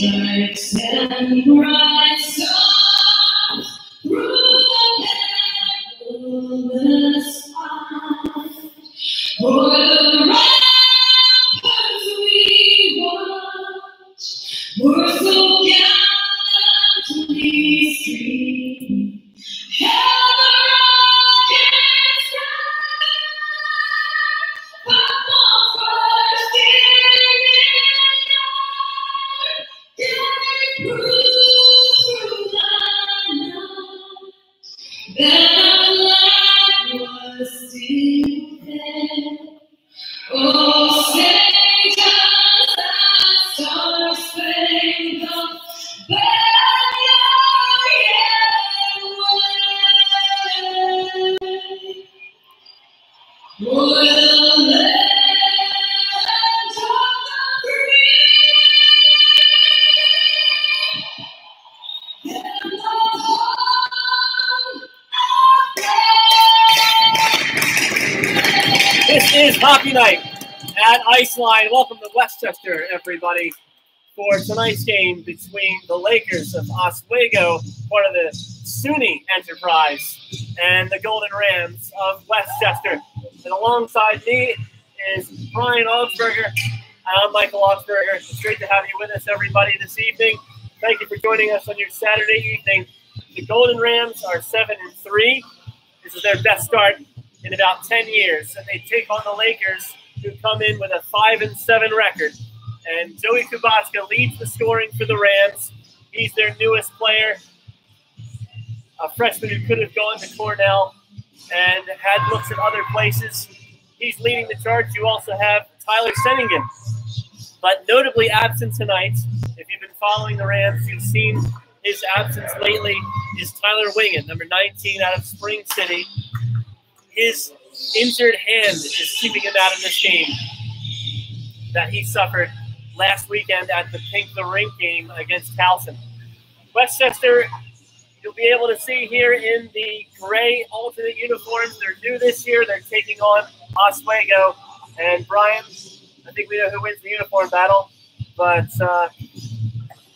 stripes and bright stars through the sky. For the ramparts we watch were so gallantly streaming. Held the rockets high, but the first day through the night that light was still there. Oh, Saint John's, that star-spangled banner, yeah, for the land of the free and the home of This is Hockey Night at Iceline. Welcome to Westchester, everybody, for tonight's game between the Lakers of Oswego, part of the SUNY enterprise, and the Golden Rams of Westchester. And alongside me is Brian Augsburger. I'm Michael Augsburger. It's great to have you with us, everybody, this evening. Thank you for joining us on your Saturday evening. The Golden Rams are 7-3. This is their best start in about 10 years, and they take on the Lakers, who come in with a 5-7 record. And Joey Kubacka leads the scoring for the Rams. He's their newest player, a freshman who could have gone to Cornell and had looks at other places. He's leading the charge. You also have Tyler Senningen. But notably absent tonight, if you've been following the Rams, you've seen his absence lately, is Tyler Wingen, number 19 out of Spring City. His injured hand is keeping him out of this game that he suffered last weekend at the Pink the Rink game against Towson. Westchester, you'll be able to see here in the gray alternate uniforms. They're new this year. They're taking on Oswego. And Brian, I think we know who wins the uniform battle, but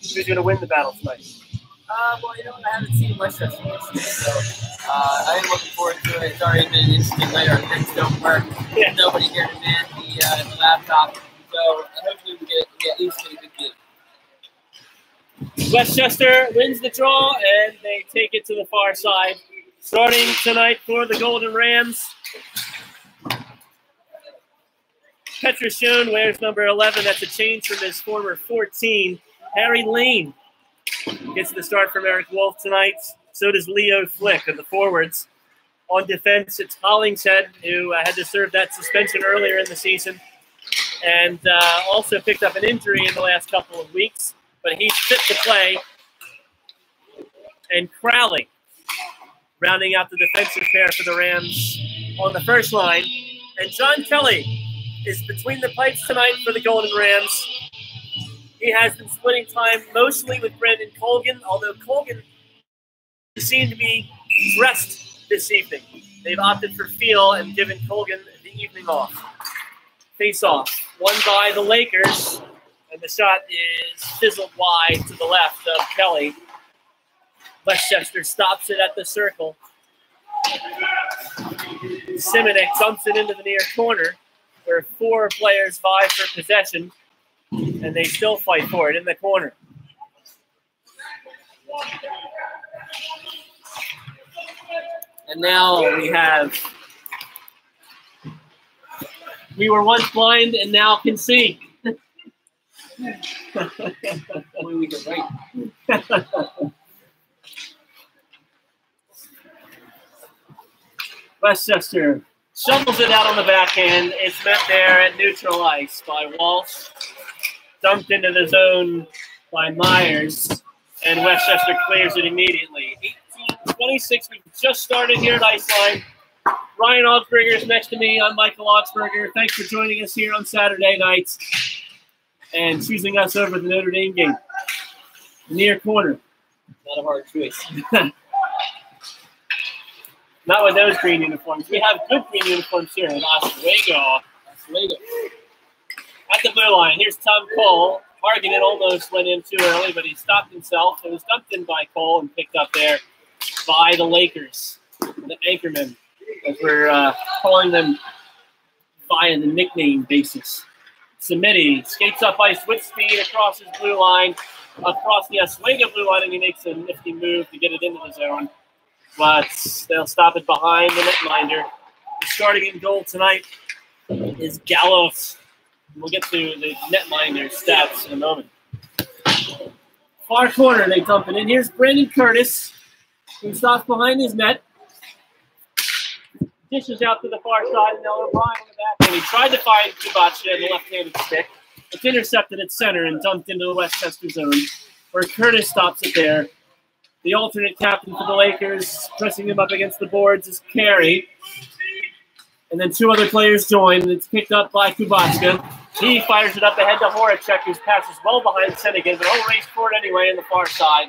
who's going to win the battle tonight? Well, you know, I haven't seen Westchester yesterday, so I am looking forward to it. It's already been an interesting night. Our things don't work. Yeah. Nobody here to man the laptop, so hopefully we get at least a good game. Westchester wins the draw, and they take it to the far side. Starting tonight for the Golden Rams, Petrosian wears number 11. That's a change from his former 14. Harry Lane gets the start from Eric Wolf tonight. So does Leo Flick of the forwards. On defense, it's Hollingshead, who had to serve that suspension earlier in the season and also picked up an injury in the last couple of weeks, but he's fit to play. And Crowley rounding out the defensive pair for the Rams on the first line. And John Kelly is between the pipes tonight for the Golden Rams. He has been splitting time mostly with Brandon Colgan, although Colgan seemed to be dressed this evening. They've opted for feel and given Colgan the evening off. Face off, won by the Lakers, and the shot is fizzled wide to the left of Kelly. Westchester stops it at the circle. Simonek dumps it into the near corner, where four players vie for possession, and they still fight for it in the corner. And now we were once blind and now can see. We can wait. Westchester shovels it out on the backhand. It's met there at neutral ice by Walsh. Dumped into the zone by Myers. And Westchester clears it immediately. 18-26. We've just started here at Iceline. Ryan Augsburger is next to me. I'm Michael Augsburger. Thanks for joining us here on Saturday nights and choosing us over the Notre Dame game. Near corner. Not a hard choice. Not with those green uniforms. We have good green uniforms here at Oswego. Oswego. At the blue line, here's Tom Cole. Hargan almost went in too early, but he stopped himself. It was dumped in by Cole and picked up there by the Lakers, the anchormen, as we're calling them via the nickname basis. Samiti skates up ice with speed across his blue line, across the Oswego blue line, and he makes a nifty move to get it into the zone. But they'll stop it behind the netminder. The starting in goal tonight is Gallos. We'll get to the netminder stats in a moment. Far corner, they dump it in. Here's Brandon Curtis, who stops behind his net. Dishes out to the far side, and now O'Brien on the back. And he tried to find Kubacha in the left-handed stick. It's intercepted at center and dumped into the Westchester zone, where Curtis stops it there. The alternate captain for the Lakers, pressing him up against the boards, is Carey. And then two other players join, and it's picked up by Kubacha. He fires it up ahead to Horacek, whose pass is well behind Senegan, but he'll race for it anyway on the far side.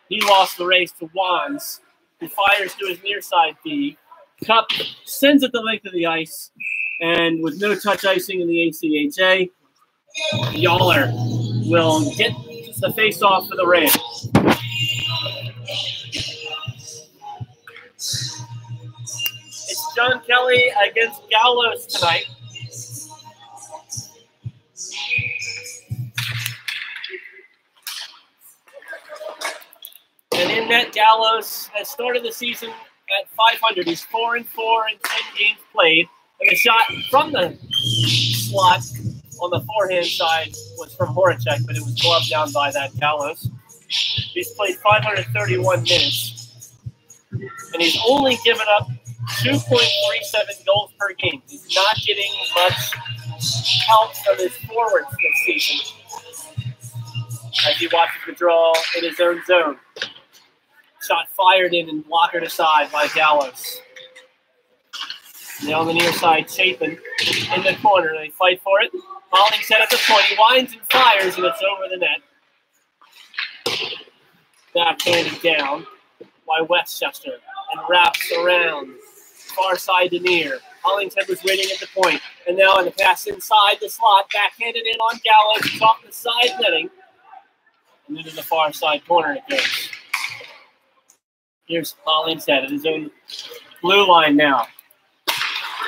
He lost the race to Wands, who fires to his near side B. Cup sends it the length of the ice, and with no touch icing in the ACHA, Yawler will get the face-off for the Rams. It's John Kelly against Gallos tonight. And in net, Gallos has started the season at 500. He's 4-4 in 10 games played. And the shot from the slot on the forehand side was from Horacek, but it was gloved down by that Gallos. He's played 531 minutes. And he's only given up 2.37 goals per game. He's not getting much help from his forwards this season as he watches the draw in his own zone. Shot fired in and blockered aside by Gallos. Now on the near side, Chapin in the corner. They fight for it. Hollingshead at the point. He winds and fires, and it's over the net. Backhanded down by Westchester and wraps around. Far side to near. Hollingshead was waiting at the point. And now in the pass inside the slot, backhanded in on Gallos. It's off the side netting. And into the far side corner it goes. Here's Hollingshead at his own blue line now.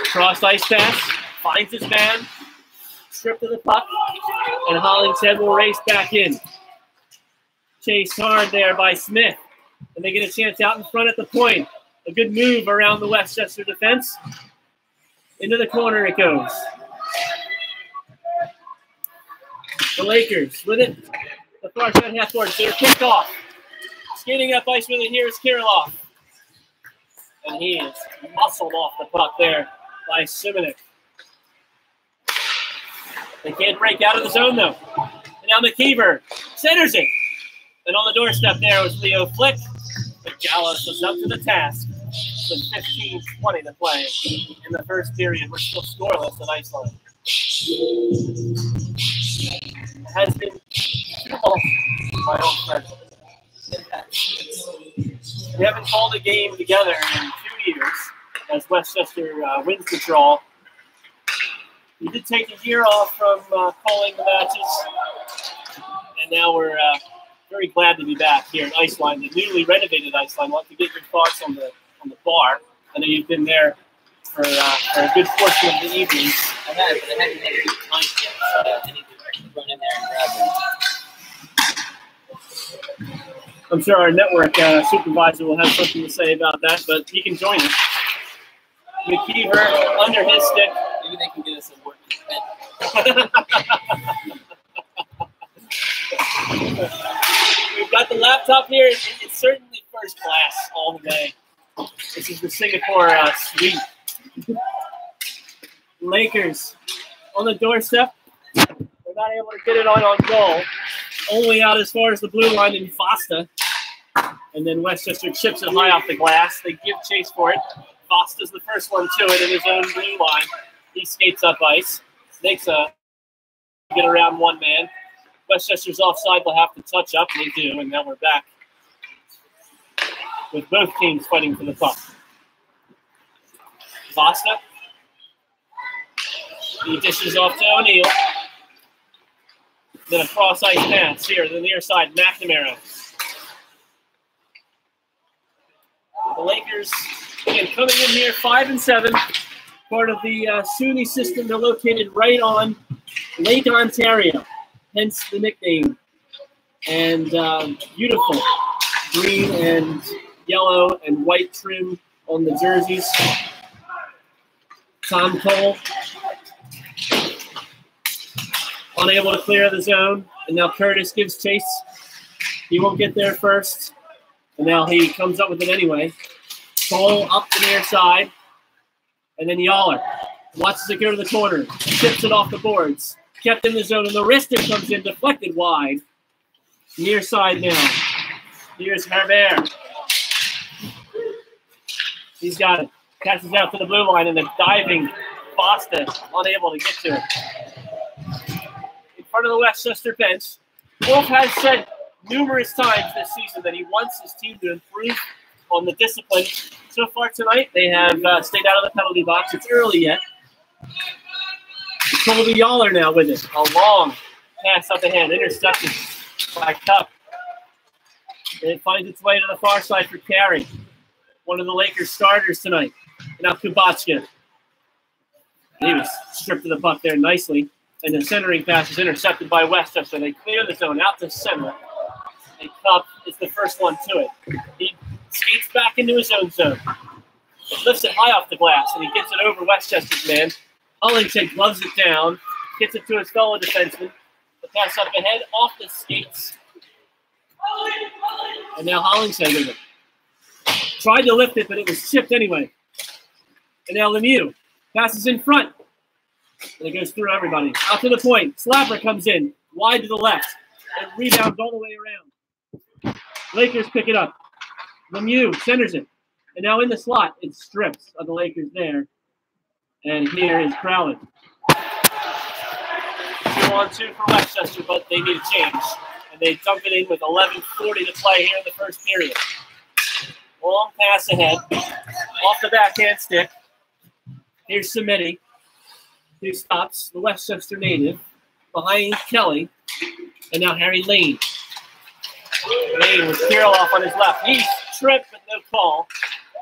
Cross ice pass, finds his man, strip to the puck, and Hollingshead will race back in. Chased hard there by Smith, and they get a chance out in front at the point. A good move around the Westchester defense. Into the corner it goes. The Lakers with it. The far side half court. They're kicked off. Skating up ice with it here is Kirilov. And he is muscled off the puck there by Simonik. They can't break out of the zone, though. And now McKeever centers it. And on the doorstep there was Leo Flick. But Gallos was up to the task with 15:20 to play in the first period. We're still scoreless at Iceland. It has been my own friend. We haven't called a game together in 2 years as Westchester wins the draw. We did take a year off from calling the matches, and now we're very glad to be back here at Iceland, the newly renovated Iceland. I'd like to get your thoughts on the bar. I know you've been there for a good portion of the evening. I have, but I haven't had a good time yet, so I need to run in there and grab it. I'm sure our network supervisor will have something to say about that, but he can join us. McKeever under his stick. Maybe they can get us a working pen. We've got the laptop here. It's certainly first class all the way. This is the Singapore suite. Lakers on the doorstep. They're not able to get it on goal. Only out as far as the blue line in Fosta. And then Westchester chips it high off the glass. They give chase for it. Fosta's the first one to it in his own blue line. He skates up ice. Makes a get around one man. Westchester's offside. They'll have to touch up. They do. And now we're back with both teams fighting for the puck. Fosta. He dishes off to O'Neill. Then a cross ice pass here to the near side, McNamara. The Lakers, again, coming in here 5-7, part of the SUNY system. They're located right on Lake Ontario, hence the nickname. And beautiful green and yellow and white trim on the jerseys. Tom Cole unable to clear the zone, and now Curtis gives chase. He won't get there first, and now he comes up with it anyway. Cole up the near side, and then Yaller watches it go to the corner, tips it off the boards, kept in the zone, and the wrister comes in, deflected wide. Near side now. Here's Herbert. He's got it. Passes out to the blue line, and the diving Foster unable to get to it. In front of the Westchester bench, Wolf has said numerous times this season that he wants his team to improve on the discipline. So far tonight, they have stayed out of the penalty box. It's early yet. Colby Yaller now with it. A long pass up ahead, intercepted by Cup. It finds its way to the far side for Carey, one of the Lakers starters tonight. Now Kubotska. He was stripped of the puck there nicely. And the centering pass is intercepted by Westchester. They clear the zone out to center. And Cup is the first one to it. He skates back into his own zone. He lifts it high off the glass, and he gets it over Westchester's man. Hollington gloves it down, gets it to his fellow defenseman. The pass up ahead, off the skates. And now Hollington with it. Tried to lift it, but it was chipped anyway. And now Lemieux passes in front. And it goes through everybody. Out to the point. Slapper comes in, wide to the left. And rebounds all the way around. Lakers pick it up. Lemieux centers it. And now in the slot, it's stripped of the Lakers there. And here is Crowley. 2-on-2 for Westchester, but they need a change. And they dump it in with 11:40 to play here in the first period. Long pass ahead. Off the backhand stick. Here's Samedi, who stops the Westchester native behind Kelly. And now Harry Lane. Lane with Kirilloff on his left. He's tripped, but no call.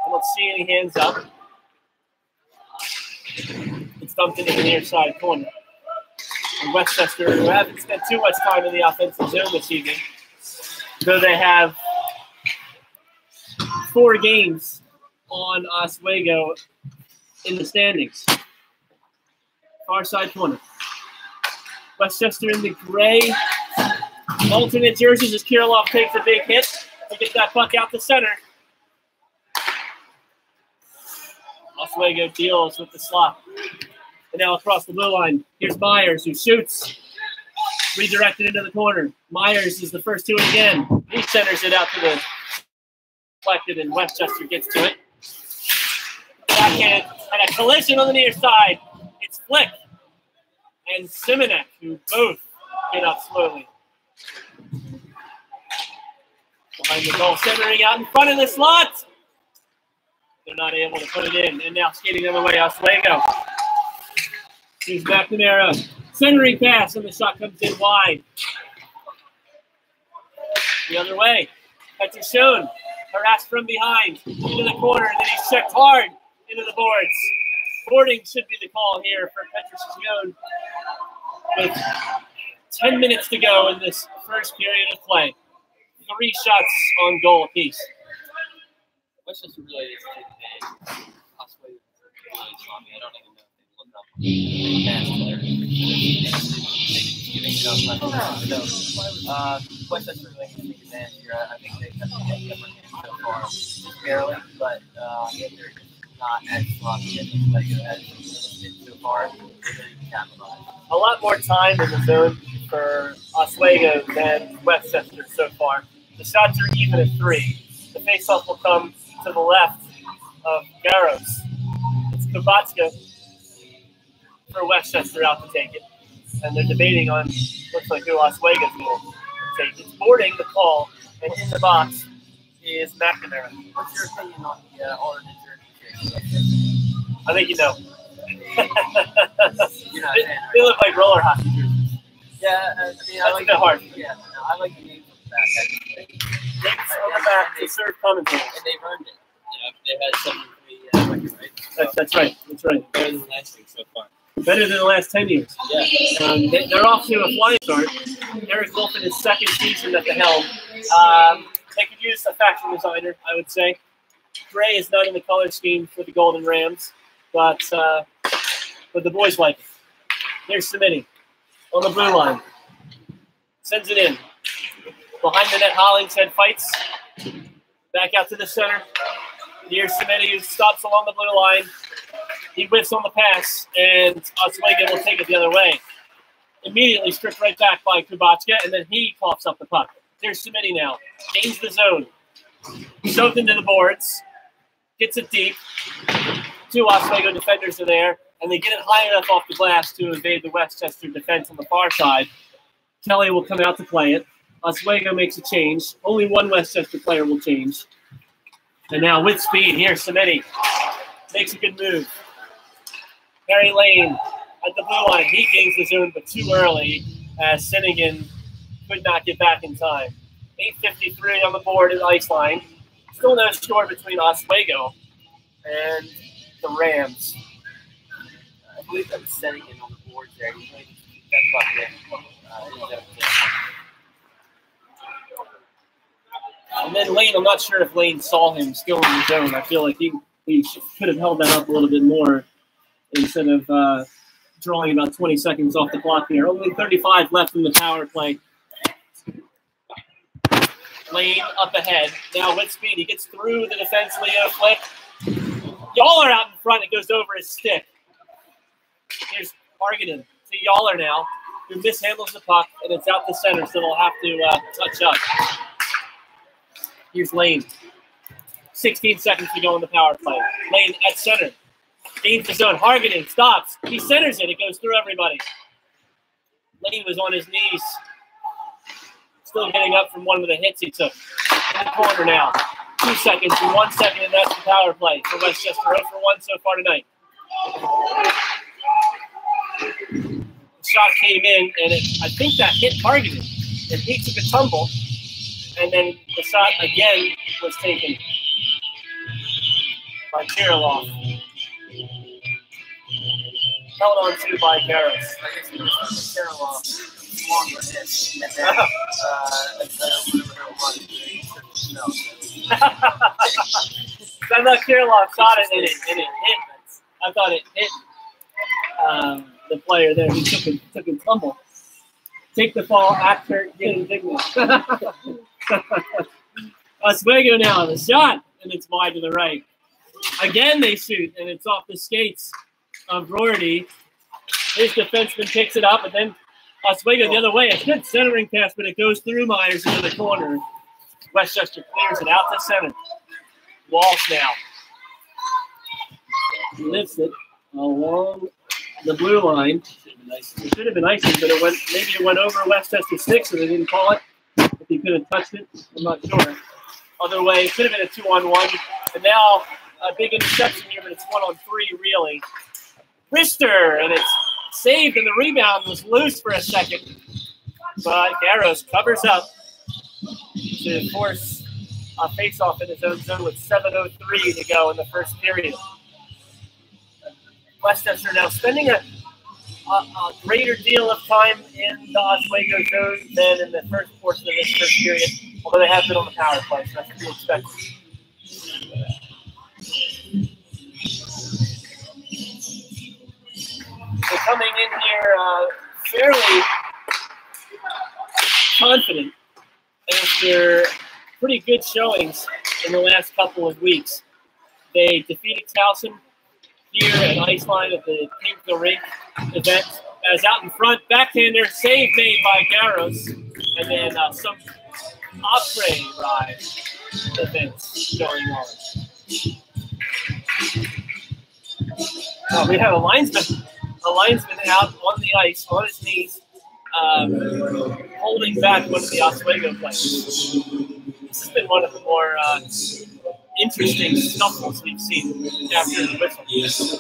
I don't see any hands up. It's dumped into the near side corner. And Westchester, who haven't spent too much time in the offensive zone this evening, though they have 4 games on Oswego in the standings. Far side corner. Westchester in the gray alternate jerseys as Kirilloff takes a big hit to get that puck out the center. Oswego deals with the slot. And now across the blue line, here's Myers, who shoots. Redirected into the corner. Myers is the first to it again. He centers it out to the deflected, and Westchester gets to it. Backhand and a collision on the near side. It's Flick and Simonek, who both get up slowly. Behind the goal, centering out in front of the slot. They're not able to put it in. And now skating the other way, Oswego. Here's McNamara. Centering pass, and the shot comes in wide. The other way. Petrosone harassed from behind into the corner, and then he's checked hard into the boards. Boarding should be the call here for Petrosone with 10 minutes to go in this first period of play. 3 shots on goal apiece. Westchester really is taking Oswego really strong. I don't even know if they look up the Westchester really can take advantage here. I think they've had some different games so far, just barely, but they're just not as sloppy as Oswego has been so far. They're really capitalized. A lot more time in the zone for Oswego than Westchester so far. The shots are even at 3. The faceoff will come to the left of Garros. It's Kubotska for Westchester out to take it. And they're debating on, looks like who Oswego's going to take. It's boarding the call, and in the box is McNamara. What's your opinion on the alternate jersey? I think you know. You're not They look like roller hockey jerseys. Yeah, I mean, I That's like a bit hard. Yeah, no, I like the names on the back. Actually. Names on the back to serve commentators. And they've earned it. Yeah, they had 7-3 record, right? That's right. That's right. Better than last week so far. Better than the last 10 years. Yeah. They're off to a flying start. Eric Wolf in his second season at the helm. They could use a fashion designer, I would say. Gray is not in the color scheme for the Golden Rams, but the boys like it. Here's Samini on the blue line. Sends it in. Behind the net, Hollingshead fights. Back out to the center. Here's Samini, who stops along the blue line. He whiffs on the pass, and Oswego will take it the other way. Immediately stripped right back by Kubachka, and then he coughs up the puck. Here's Samini now. Gains the zone. Shoved into the boards. Gets it deep. 2 Oswego defenders are there, and they get it high enough off the glass to evade the Westchester defense on the far side. Kelly will come out to play it. Oswego makes a change. Only 1 Westchester player will change. And now with speed, here's Samini. Makes a good move. Harry Lane at the blue line. He gains the zone, but too early as Sinnigan could not get back in time. 8:53 on the board at ice line. Still no score between Oswego and the Rams. I believe that was Sinnigan on the board there. He might keep that puck in. And then Lane, I'm not sure if Lane saw him still in the zone. I feel like he could have held that up a little bit more instead of drawing about 20 seconds off the clock here. Only 35 left in the power play. Lane up ahead. Now with speed, he gets through the defense. Leo flip. Yaller out in front. It goes over his stick. Here's Harganen to Yaller now, who mishandles the puck, and it's out the center, so they'll have to touch up. Here's Lane. 16 seconds to go in the power play. Lane at center. Gains the zone. Harganen stops. He centers it. It goes through everybody. Lane was on his knees. Still getting up from one of the hits he took. In the corner now. 2 seconds and 1 second, and that's the power play for Westchester. 0 for 1 so far tonight. The shot came in, and I think that hit Harganen. And he took a tumble. And then the shot again was taken by Kirilov. Held on to by Garros. I guess it was Kirilov. Longer hit. And then, I thought Kirilov shot it and it hit. I thought it hit the player there. He took a tumble. Take the fall after getting indignant. Oswego now, the shot, and it's wide to the right. Again, they shoot, and it's off the skates of Rorty. His defenseman picks it up, and then Oswego the other way. A good centering pass, but it goes through Myers into the corner. Westchester clears it out to center. Walsh now. He lifts it along the blue line. It should have been icing, but maybe it went over Westchester 6, so they didn't call it. If he could have touched it, I'm not sure. Other way, it could have been a 2-on-1. And now a big interception here, but it's 1-on-3 really. Twister, and it's saved, and the rebound was loose for a second. But Garros covers up to force a face-off in his own zone with 7:03 to go in the first period. Westchester now spending a greater deal of time in the Oswego zone than in the first portion of this first period, although they have been on the power play, so that's to be expected. So coming in here fairly confident after pretty good showings in the last couple of weeks. They defeated Towson here at Iceline at the Pink the Rink event. As out in front, backhander save made by Garros, and then some après ride events going on. We have a linesman out on the ice on his knees, holding back one of the Oswego players. This has been one of the more interesting scuffles we've seen after the whistle.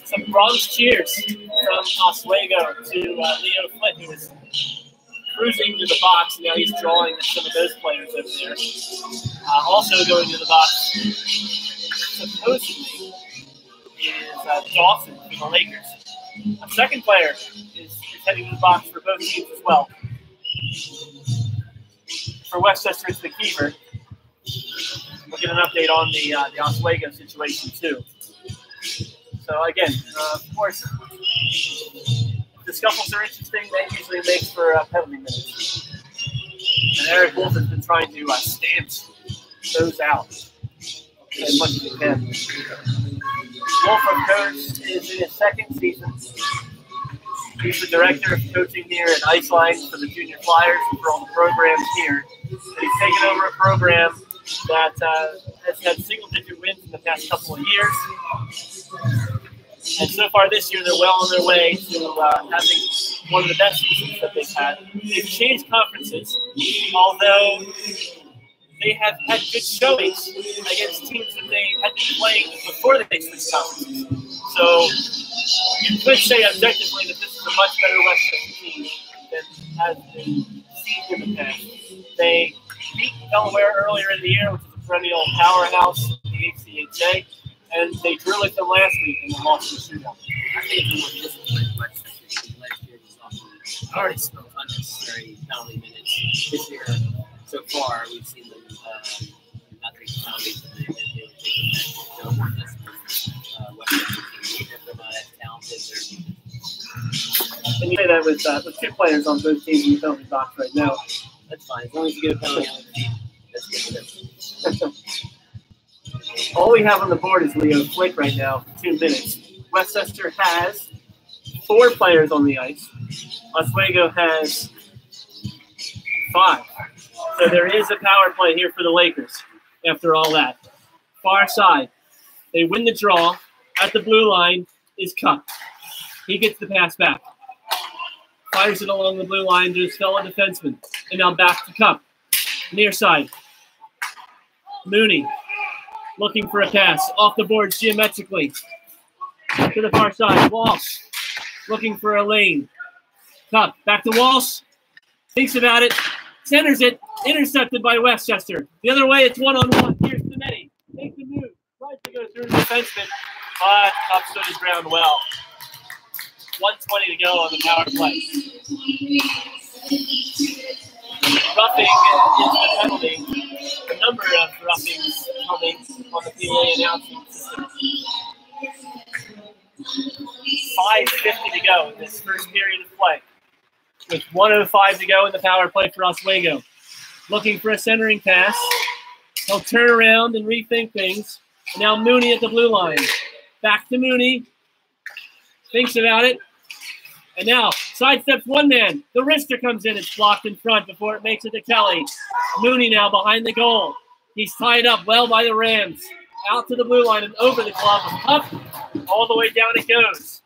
Some bronze cheers from Oswego to Leo Flint, who was cruising to the box. Now he's drawing some of those players over there. Also going to the box, supposedly, is Dawson for the Lakers. A second player is heading to the box for both teams as well. For Westchester, it's McKeever. We'll get an update on the Oswego situation too. So again, of course, the scuffles are interesting. That usually makes for penalty minutes. And Eric Wolf has been trying to stamp those out as much as he can. Wolf, of course, is in his second season. He's the director of coaching here at Iceline for the Junior Flyers and for all the programs here. And he's taken over a program that has had single-digit wins in the past couple of years. And so far this year, they're well on their way to having one of the best seasons that they've had. They've changed conferences, although they have had good showings against teams that they had been playing before they switched conferences. So you could say objectively that this is a much better Westchester team than has been seen in the past. They beat Delaware earlier in the year, which is a perennial powerhouse in the HCHA, and they drew with them last week and they lost in the shootout. I think it's more disciplined Westchester. Last year was often already spent unnecessary penalty minutes. This year, so far, we've seen them not take penalties and they were taking that. So more disciplined Westchester team. Even if they're not as talented, they're And you say that with two players on both teams in the penalty box right now. that's fine. As long as you get a penalty on the team, that's good with it. All we have on the board is Leo Flint right now, 2 minutes. Westchester has 4 players on the ice. Oswego has 5. So there is a power play here for the Lakers after all that. Far side. They win the draw. At the blue line is Cup. He gets the pass back. Fires it along the blue line to his fellow defenseman. And now back to Cup. Near side. Mooney. Looking for a pass. Off the boards geometrically. To the far side. Walsh. Looking for a lane. Cup. Back to Walsh. Thinks about it. Centers it. Intercepted by Westchester. The other way, it's one-on-one. Here's Sinetti. Makes the move. Tries to go through the defenseman. But Cup stood his ground well. 1:20 to go on the power play. Roughing is the penalty. A number of roughings coming on the PA announcing system. 5:50 to go in this first period of play. With 1:05 to go in the power play for Oswego. Looking for a centering pass. He'll turn around and rethink things. And now Mooney at the blue line. Back to Mooney. Thinks about it. And now sidesteps one man. The wrister comes in. It's blocked in front before it makes it to Kelly. Mooney now behind the goal. He's tied up well by the Rams. Out to the blue line and over the glove of Cup. All the way down it goes.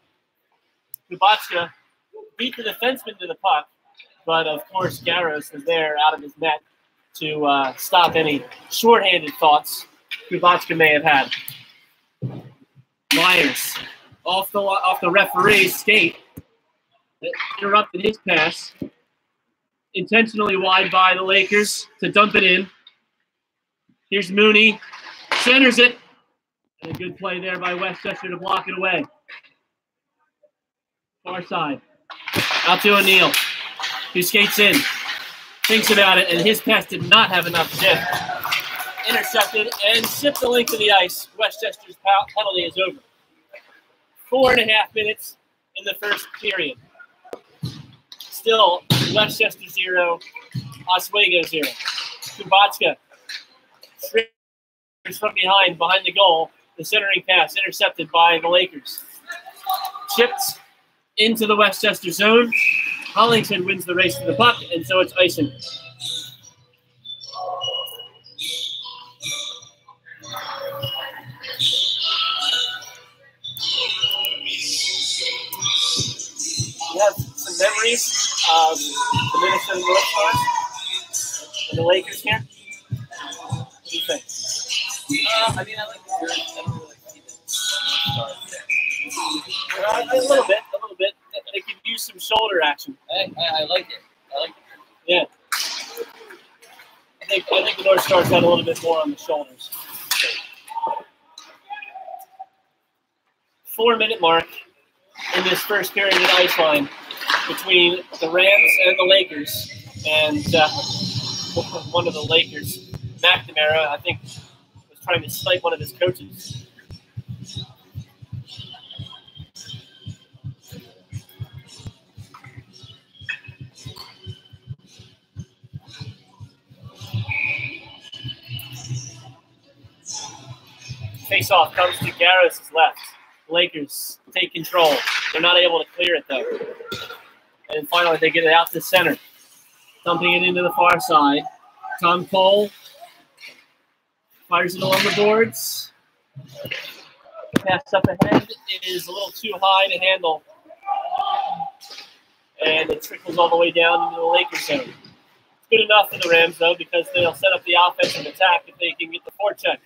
Kubachka beat the defenseman to the puck. But, of course, Garros was there out of his net to stop any shorthanded thoughts Kubachka may have had. Myers off the referee's skate. Interrupted his pass. Intentionally wide by the Lakers to dump it in. Here's Mooney. Centers it. And a good play there by Westchester to block it away. Far side. Out to O'Neill. Who skates in. Thinks about it, and his pass did not have enough zip. Intercepted and shipped the length of the ice. Westchester's penalty is over. 4.5 minutes in the first period. Still, Westchester 0, Oswego 0. Kubachka from behind the goal. The centering pass intercepted by the Lakers. Chipped into the Westchester zone. Hollington wins the race to the puck, and so it's icing. We have some memories of the Minnesota North Stars. And the Lakers here? What do you think? I mean, I like the shirt. I don't really see the stars there. A little bit. They could use some shoulder action. I like it. I like it. Yeah. I think the North Stars got a little bit more on the shoulders. 4-minute mark in this first period at ice line between the Rams and the Lakers. And one of the Lakers, McNamara, I think, was trying to snipe one of his coaches. Face-off comes to Garros' left. Lakers take control. They're not able to clear it, though. And finally, they get it out to center. Dumping it into the far side. Tom Cole fires it along the boards. Pass up ahead. It is a little too high to handle. And it trickles all the way down into the Lakers zone. It's good enough for the Rams, though, because they'll set up the offensive attack if they can get the forecheck.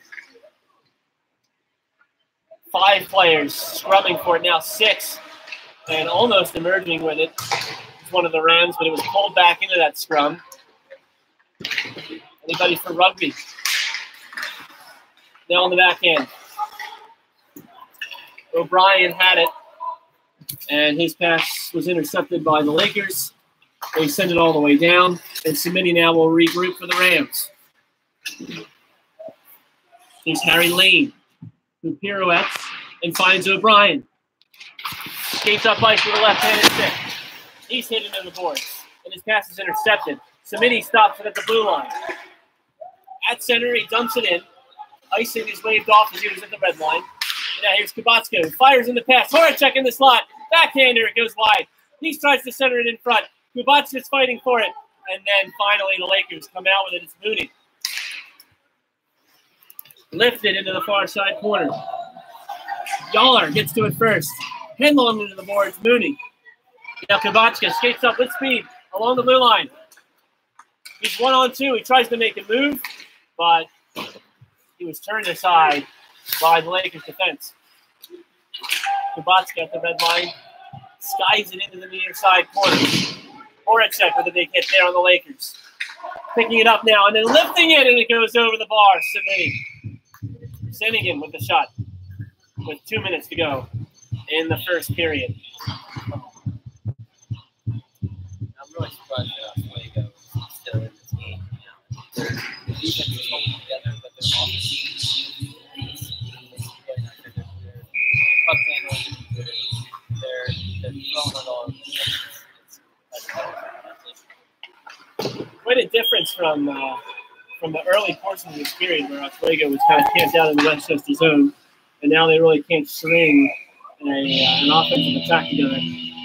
5 players scrubbing for it now, 6, and almost emerging with it. It's one of the Rams, but it was pulled back into that scrum. Anybody for rugby? Now on the back end. O'Brien had it, and his pass was intercepted by the Lakers. They send it all the way down, and Samini now will regroup for the Rams. Here's Harry Lane, who pirouettes and finds O'Brien. Skates up ice with a left-handed stick. He's hit into the boards, and his pass is intercepted. Samini stops it at the blue line. At center, he dumps it in. Icing is waved off as he was at the red line. And now here's Kubatsko, who fires in the pass. Horacek in the slot. Backhander, it goes wide. He tries to center it in front. Kubatsko's fighting for it. And then finally the Lakers come out with it. It's Mooney. Lifted into the far side corner. Yaller gets to it first. Headlong into the boards. Mooney. Now Kubatsko skates up with speed along the blue line. He's 1-on-2. He tries to make a move, but he was turned aside by the Lakers defense. Kubatsko at the red line. Skies it into the near side corner. Horacek with a big hit there on the Lakers. Picking it up now and then lifting it, and it goes over the bar. Sending him with the shot with 2 minutes to go in the first period. I'm really surprised that Oswego is still in this game. The defense is holding together, but their offense is puck handling, they're throwing it all. Quite a difference from the early portion of this period where Oswego was kind of camped out in the Westchester zone, and now they really can't string an offensive attack together.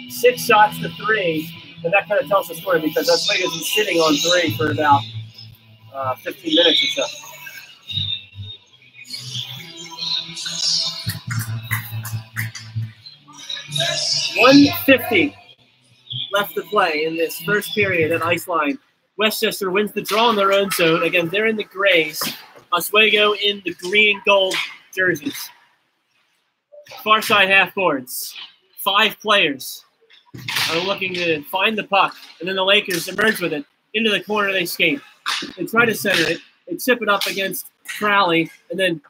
6 shots to 3, and that kind of tells the story because Oswego's been sitting on 3 for about 15 minutes or so. .150 left to play in this first period at ice line. Westchester wins the draw in their own zone. Again, they're in the grays. Oswego in the green-gold jerseys. Far side half boards. 5 players are looking to find the puck, and then the Lakers emerge with it. Into the corner they skate. They try to center it. They tip it up against Crowley, and then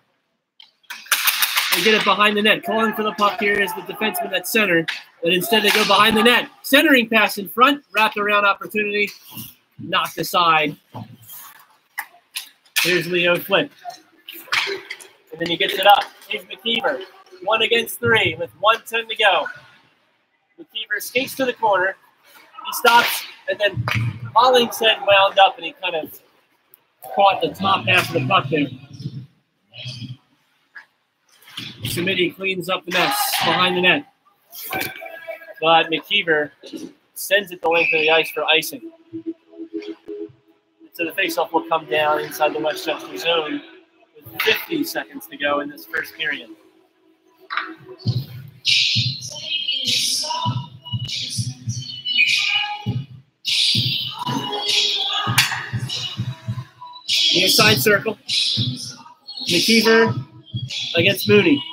they get it behind the net. Calling for the puck here is the defenseman at center, but instead they go behind the net. Centering pass in front, wrapped around opportunity. Knocked aside. Here's Leo Flip. And then he gets it up. Here's McKeever. 1 against 3 with 1:10 to go. McKeever skates to the corner. He stops, and then Hollingshead wound up, and he kind of caught the top half of the puck there. Samiti cleans up the mess behind the net. But McKeever sends it the length of the ice for icing. So the faceoff will come down inside the Westchester zone with 50 seconds to go in this first period. Near side circle. McKeever against Mooney.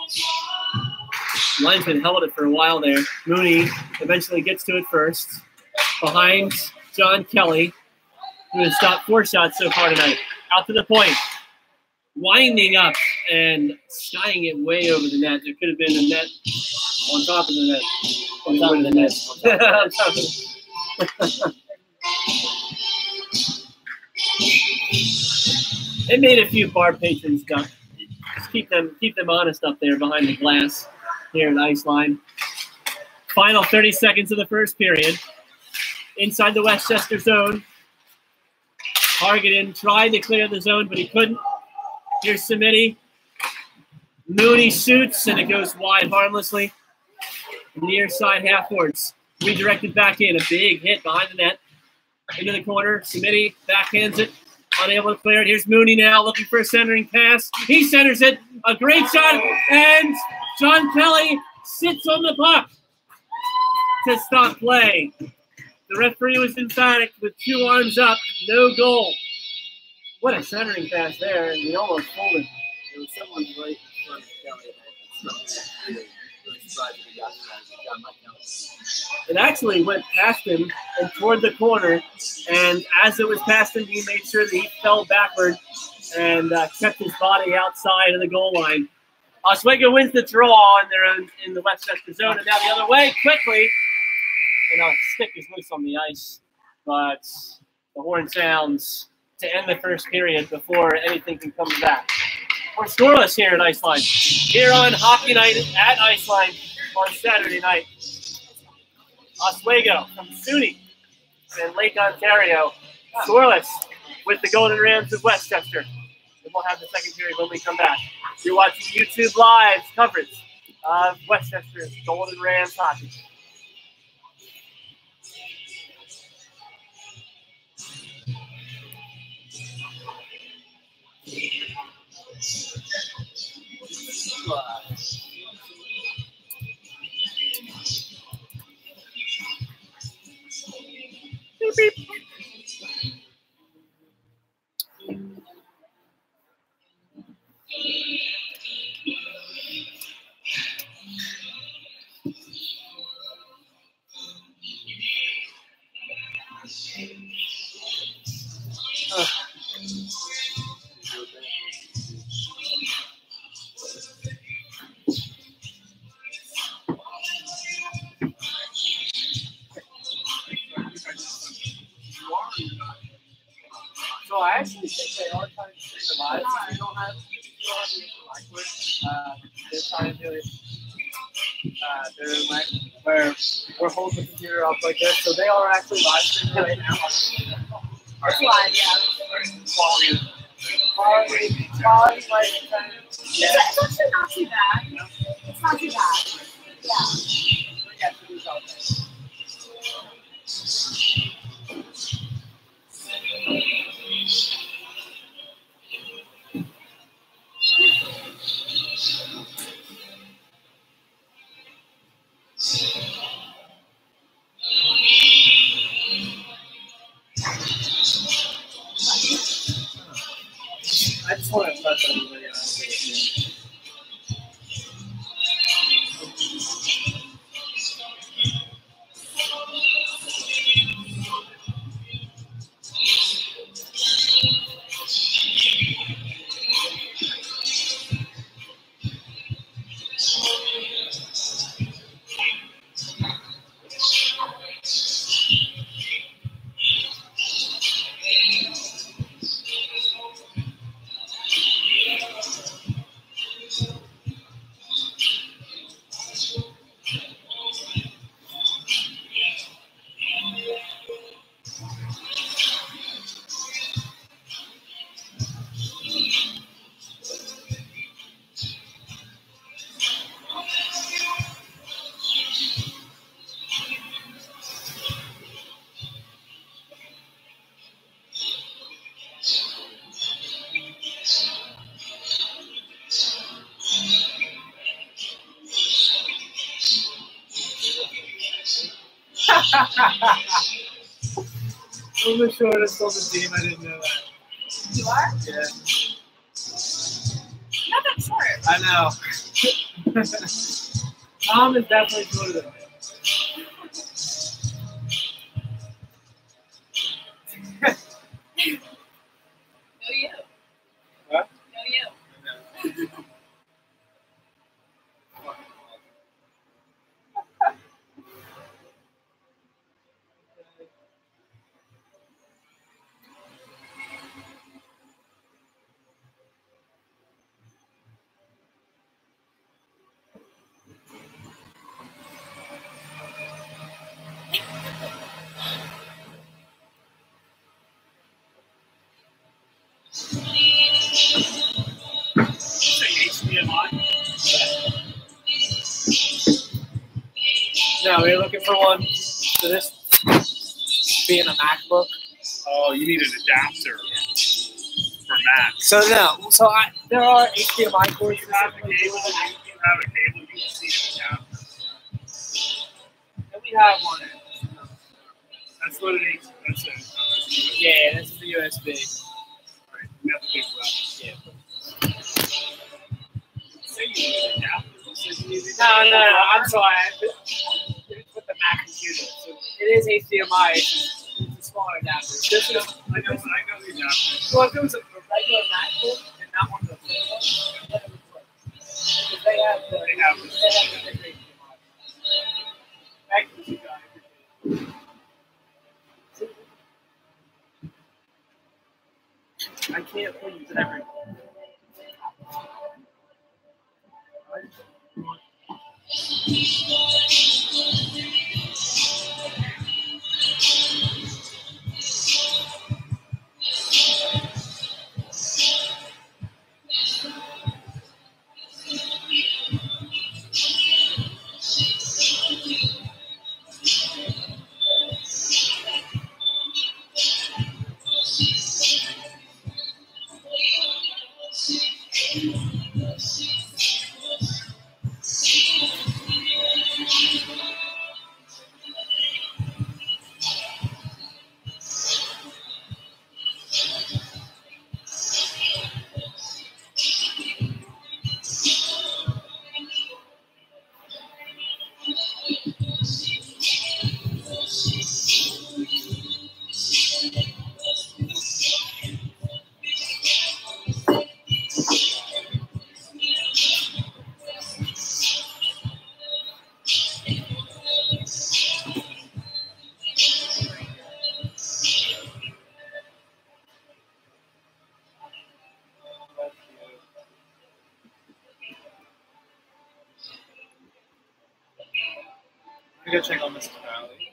Linesman held it for a while there. Mooney eventually gets to it first. Behind John Kelly, who has stopped 4 shots so far tonight. Out to the point. Winding up and skying it way over the net. There could have been a net on top of the net. On top of the net. On top of the They made a few bar patrons duck. Just keep them honest up there behind the glass here at Ice Line. Final 30 seconds of the first period. Inside the Westchester zone. Hargadon tried to clear the zone, but he couldn't. Here's Samiti. Mooney shoots, and it goes wide harmlessly. Near side half-boards. Redirected back in. A big hit behind the net. Into the corner. Samiti backhands it. Unable to clear it. Here's Mooney now looking for a centering pass. He centers it. A great shot. And John Kelly sits on the puck to stop play. The referee was emphatic with 2 arms up. No goal. What a centering pass there. And he almost folded. It was someone right in front of Kelly that really surprised me. Got my Kelly. It actually went past him and toward the corner. And as it was past him, he made sure that he fell backward and kept his body outside of the goal line. Oswego wins the draw in their own in the Westchester zone. And now the other way quickly. And a stick is loose on the ice. But the horn sounds to end the first period before anything can come back. We're scoreless here at Ice Line. Here on Hockey Night at Ice Line on Saturday night. Oswego from SUNY in Lake Ontario. Scoreless with the Golden Rams of Westchester. And we'll have the second period when we come back. You're watching YouTube Live coverage of Westchester's Golden Rams hockey. Beep, beep. So I actually think they are trying to stay alive. They don't have the liquid. They're trying to do it. They're like where we're holding the computer up like this. So they are actually live streaming right now. It's live, yeah. Quality, like, yeah. It's actually not too bad. It's not too bad. Yeah. I just want to touch on everybody else. I'm the shortest on the team. I didn't know that. You are? Yeah. Not that short. I know. Tom is definitely shorter than me. No, you. What? No, you. No, we're looking for one for this being a MacBook. Oh, you need an adapter for Mac. So no, there are HDMI cords. You have a cable. You have a cable. You just need an adapter. And we have one. That's what it is. That's it. Yeah, that's the USB. Right. You have to take that. Yeah. Say you need an adapter. You said you need an No, I'm sorry. It's with the Mac computer. So it is HDMI. It's a smaller adapter. This is, I know the adapter. well, if it was a regular MacBook and not one of the big ones, then it would work. Because they have the big HDMI. Mac computer got everything. I can't please everything. I'm gonna check on Mrs. Crowley.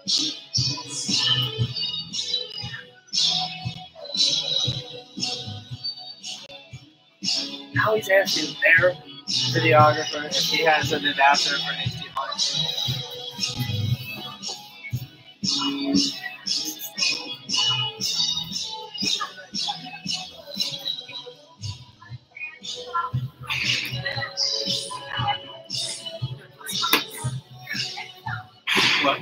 Now he's asking their videographer if he has an adapter for an HDMI. What?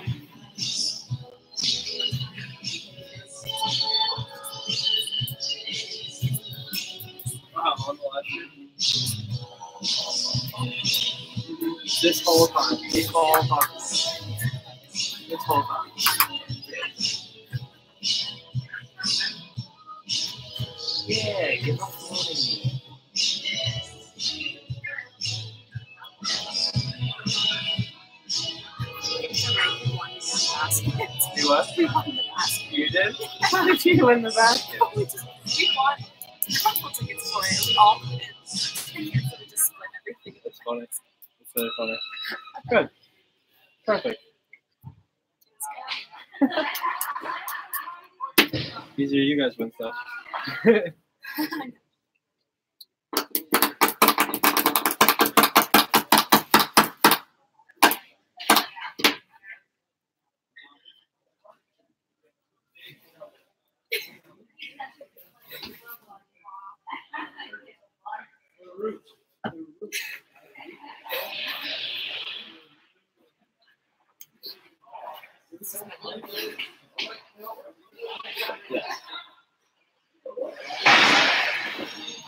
On the left. This whole time. This whole time. This whole time. Yeah, get off the You what? We won the basket. You did? How did you win the basket? We bought a couple tickets for it. We all put in. And so we just split everything. That's funny. That's really funny. Good. Perfect. Easier, you guys win stuff. Yes.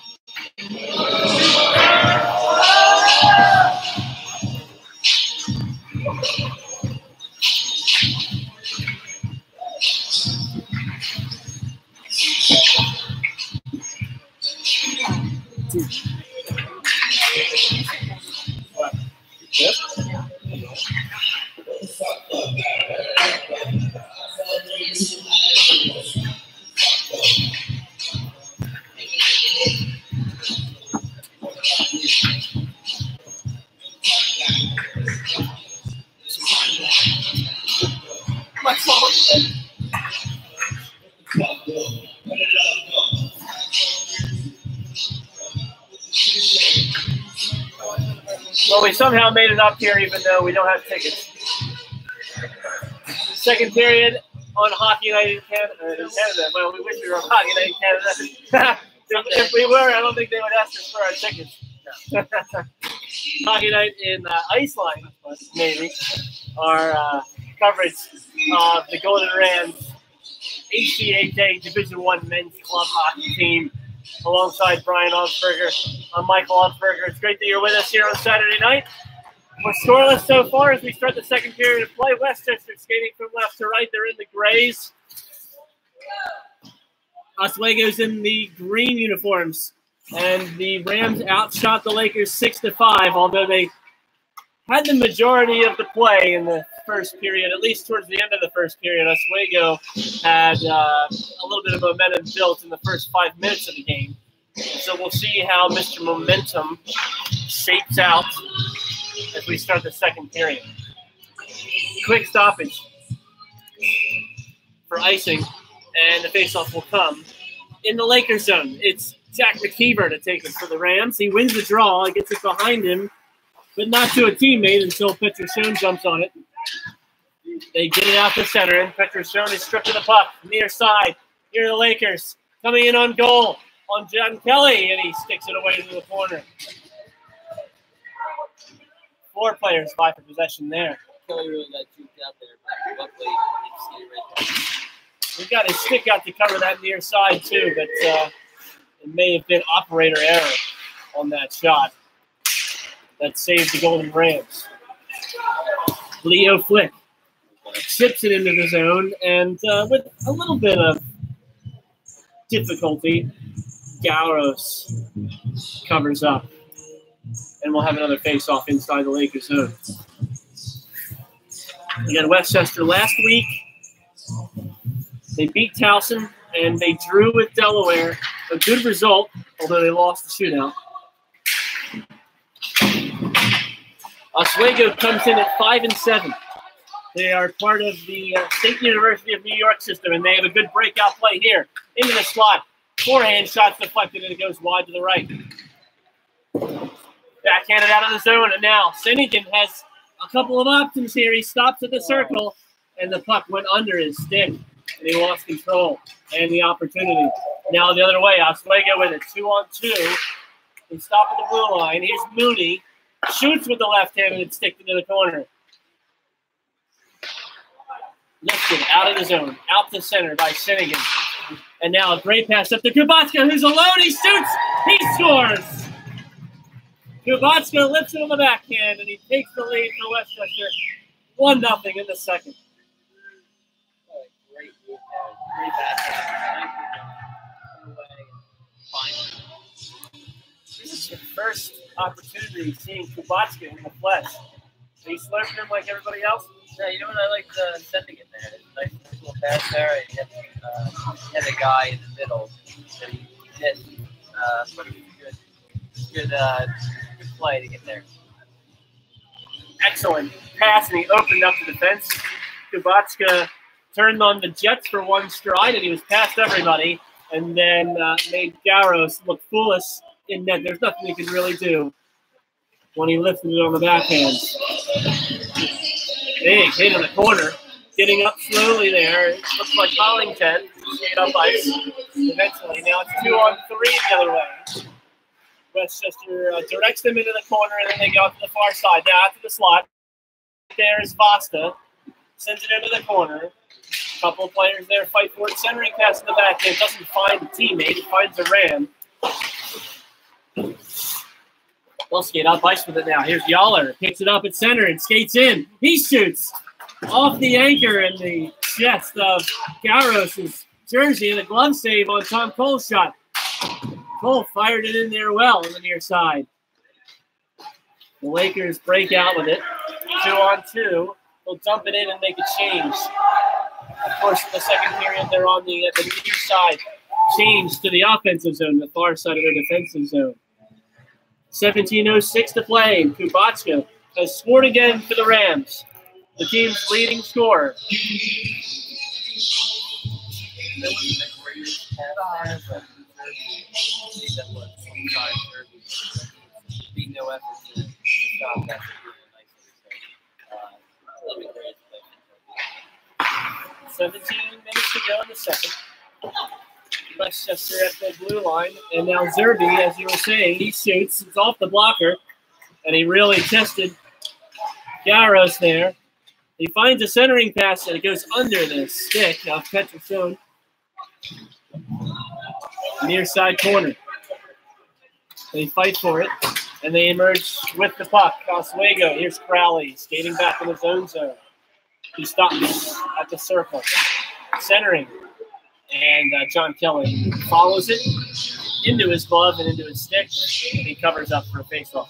What? Yep. My fault. Well, we somehow made it up here even though we don't have tickets. Second period on Hockey Night in Canada. Well, we wish we were on Hockey Night in Canada. if we were, I don't think they would ask us for our tickets. No. Hockey Night in Iceland, maybe. Our coverage of the Golden Rams HCHA Division I men's club hockey team alongside Brian Osberger. I'm Michael Osberger. It's great that you're with us here on Saturday night. We're scoreless so far as we start the second period of play. Westchester skating from left to right. They're in the grays. Oswego's in the green uniforms. And the Rams outshot the Lakers 6-5, although they had the majority of the play in the first period, at least towards the end of the first period. Oswego had a little bit of momentum built in the first 5 minutes of the game. So we'll see how Mr. Momentum shapes out as we start the second period. Quick stoppage for icing, and the faceoff will come in the Lakers zone. It's Jack McKeever to take it for the Rams. He wins the draw, he gets it behind him, but not to a teammate until Petrosone jumps on it. They get it out to center, and Petrosone is stripped of the puck near side. Here are the Lakers coming in on goal on John Kelly, and he sticks it away to the corner. 4 players vie for possession there. Kelly really got juked out there, but luckily you see it right there. We got his stick out to cover that near side too, but it may have been operator error on that shot that saved the Golden Rams. Leo Flick chips it into the zone, and with a little bit of difficulty, Gauros covers up. And we'll have another face-off inside the Lakers zone. Again, Westchester last week, they beat Towson, and they drew with Delaware. A good result, although they lost the shootout. Oswego comes in at 5-7. They are part of the State University of New York system, and they have a good breakout play here into the slot. Forehand shot's deflected, and it goes wide to the right. Backhanded out of the zone, and now Finnegan has a couple of options here. He stops at the circle, and the puck went under his stick, and he lost control and the opportunity. Now the other way, Oswego with it, 2-on-2. They stop at the blue line. Here's Mooney. Shoots with the left hand, and it's sticked into the corner. Lifted out of the zone, out to center by Finnegan. And now a great pass up to Kubatska, who's alone. He shoots. He scores. Kubatska lifts it on the backhand, and he takes the lead for Westchester. 1-0 in the second. Great move there. Great backhand. This is your first opportunity seeing Kubatska in the flesh. Are you slurping him like everybody else? Yeah, you know what? I like sending it there. It's a nice little pass there. And he had a guy in the middle that he hit. But it was good play to get there. Excellent pass, and he opened up the defense. Kubatska turned on the Jets for one stride, and he was past everybody, and then made Garros look foolish in net. There's nothing he could really do when he lifted it on the backhand. Big hit in the corner, getting up slowly there. It looks like Hollington stayed up ice eventually. Now it's 2-on-3 the other way. Westchester directs them into the corner, and then they go out to the far side. Now out to the slot. There's Vasta. Sends it into the corner. A couple of players there fight for it. Centering pass in the backhand. Doesn't find a teammate. It finds a Ram. They'll skate up ice with it now. Here's Yaller. Picks it up at center and skates in. He shoots off the anchor and the chest of Garros' jersey, and a glove save on Tom Cole's shot. Cole fired it in there well on the near side. The Lakers break out with it. 2-on-2. They'll dump it in and make a change. Of course, in the second period, they're on the near side. Change to the offensive zone, the far side of their defensive zone. 17:06 to play. Kubatska has scored again for the Rams, the team's leading scorer. No effort to stop that. 17 minutes to go in the second. Westchester at the blue line, and now Zerby, as you were saying, he shoots. It's off the blocker, and he really tested Garros there. He finds a centering pass, and it goes under the stick of Petrosone. Near side corner. They fight for it, and they emerge with the puck. Oswego, here's Crowley, skating back in his own zone. He stops at the circle, centering. And John Kelly follows it into his glove and into his stick, and he covers up for a faceoff.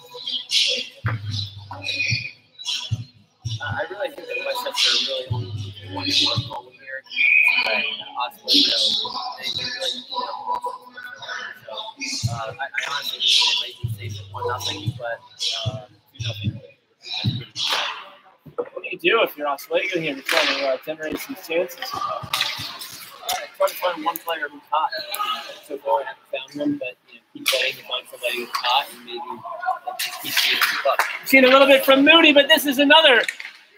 I really think that Westchester really only one goal here. Oswego, they really pulled up. So I honestly think they might be safe at 1-0, but 2-0. What do you do if you're Oswego here to try to generate some chances? Try to find one player who's hot. So far, I haven't found one, but keep trying to find somebody who's hot and maybe just keep shooting the puck. Seen a little bit from Mooney, but this is another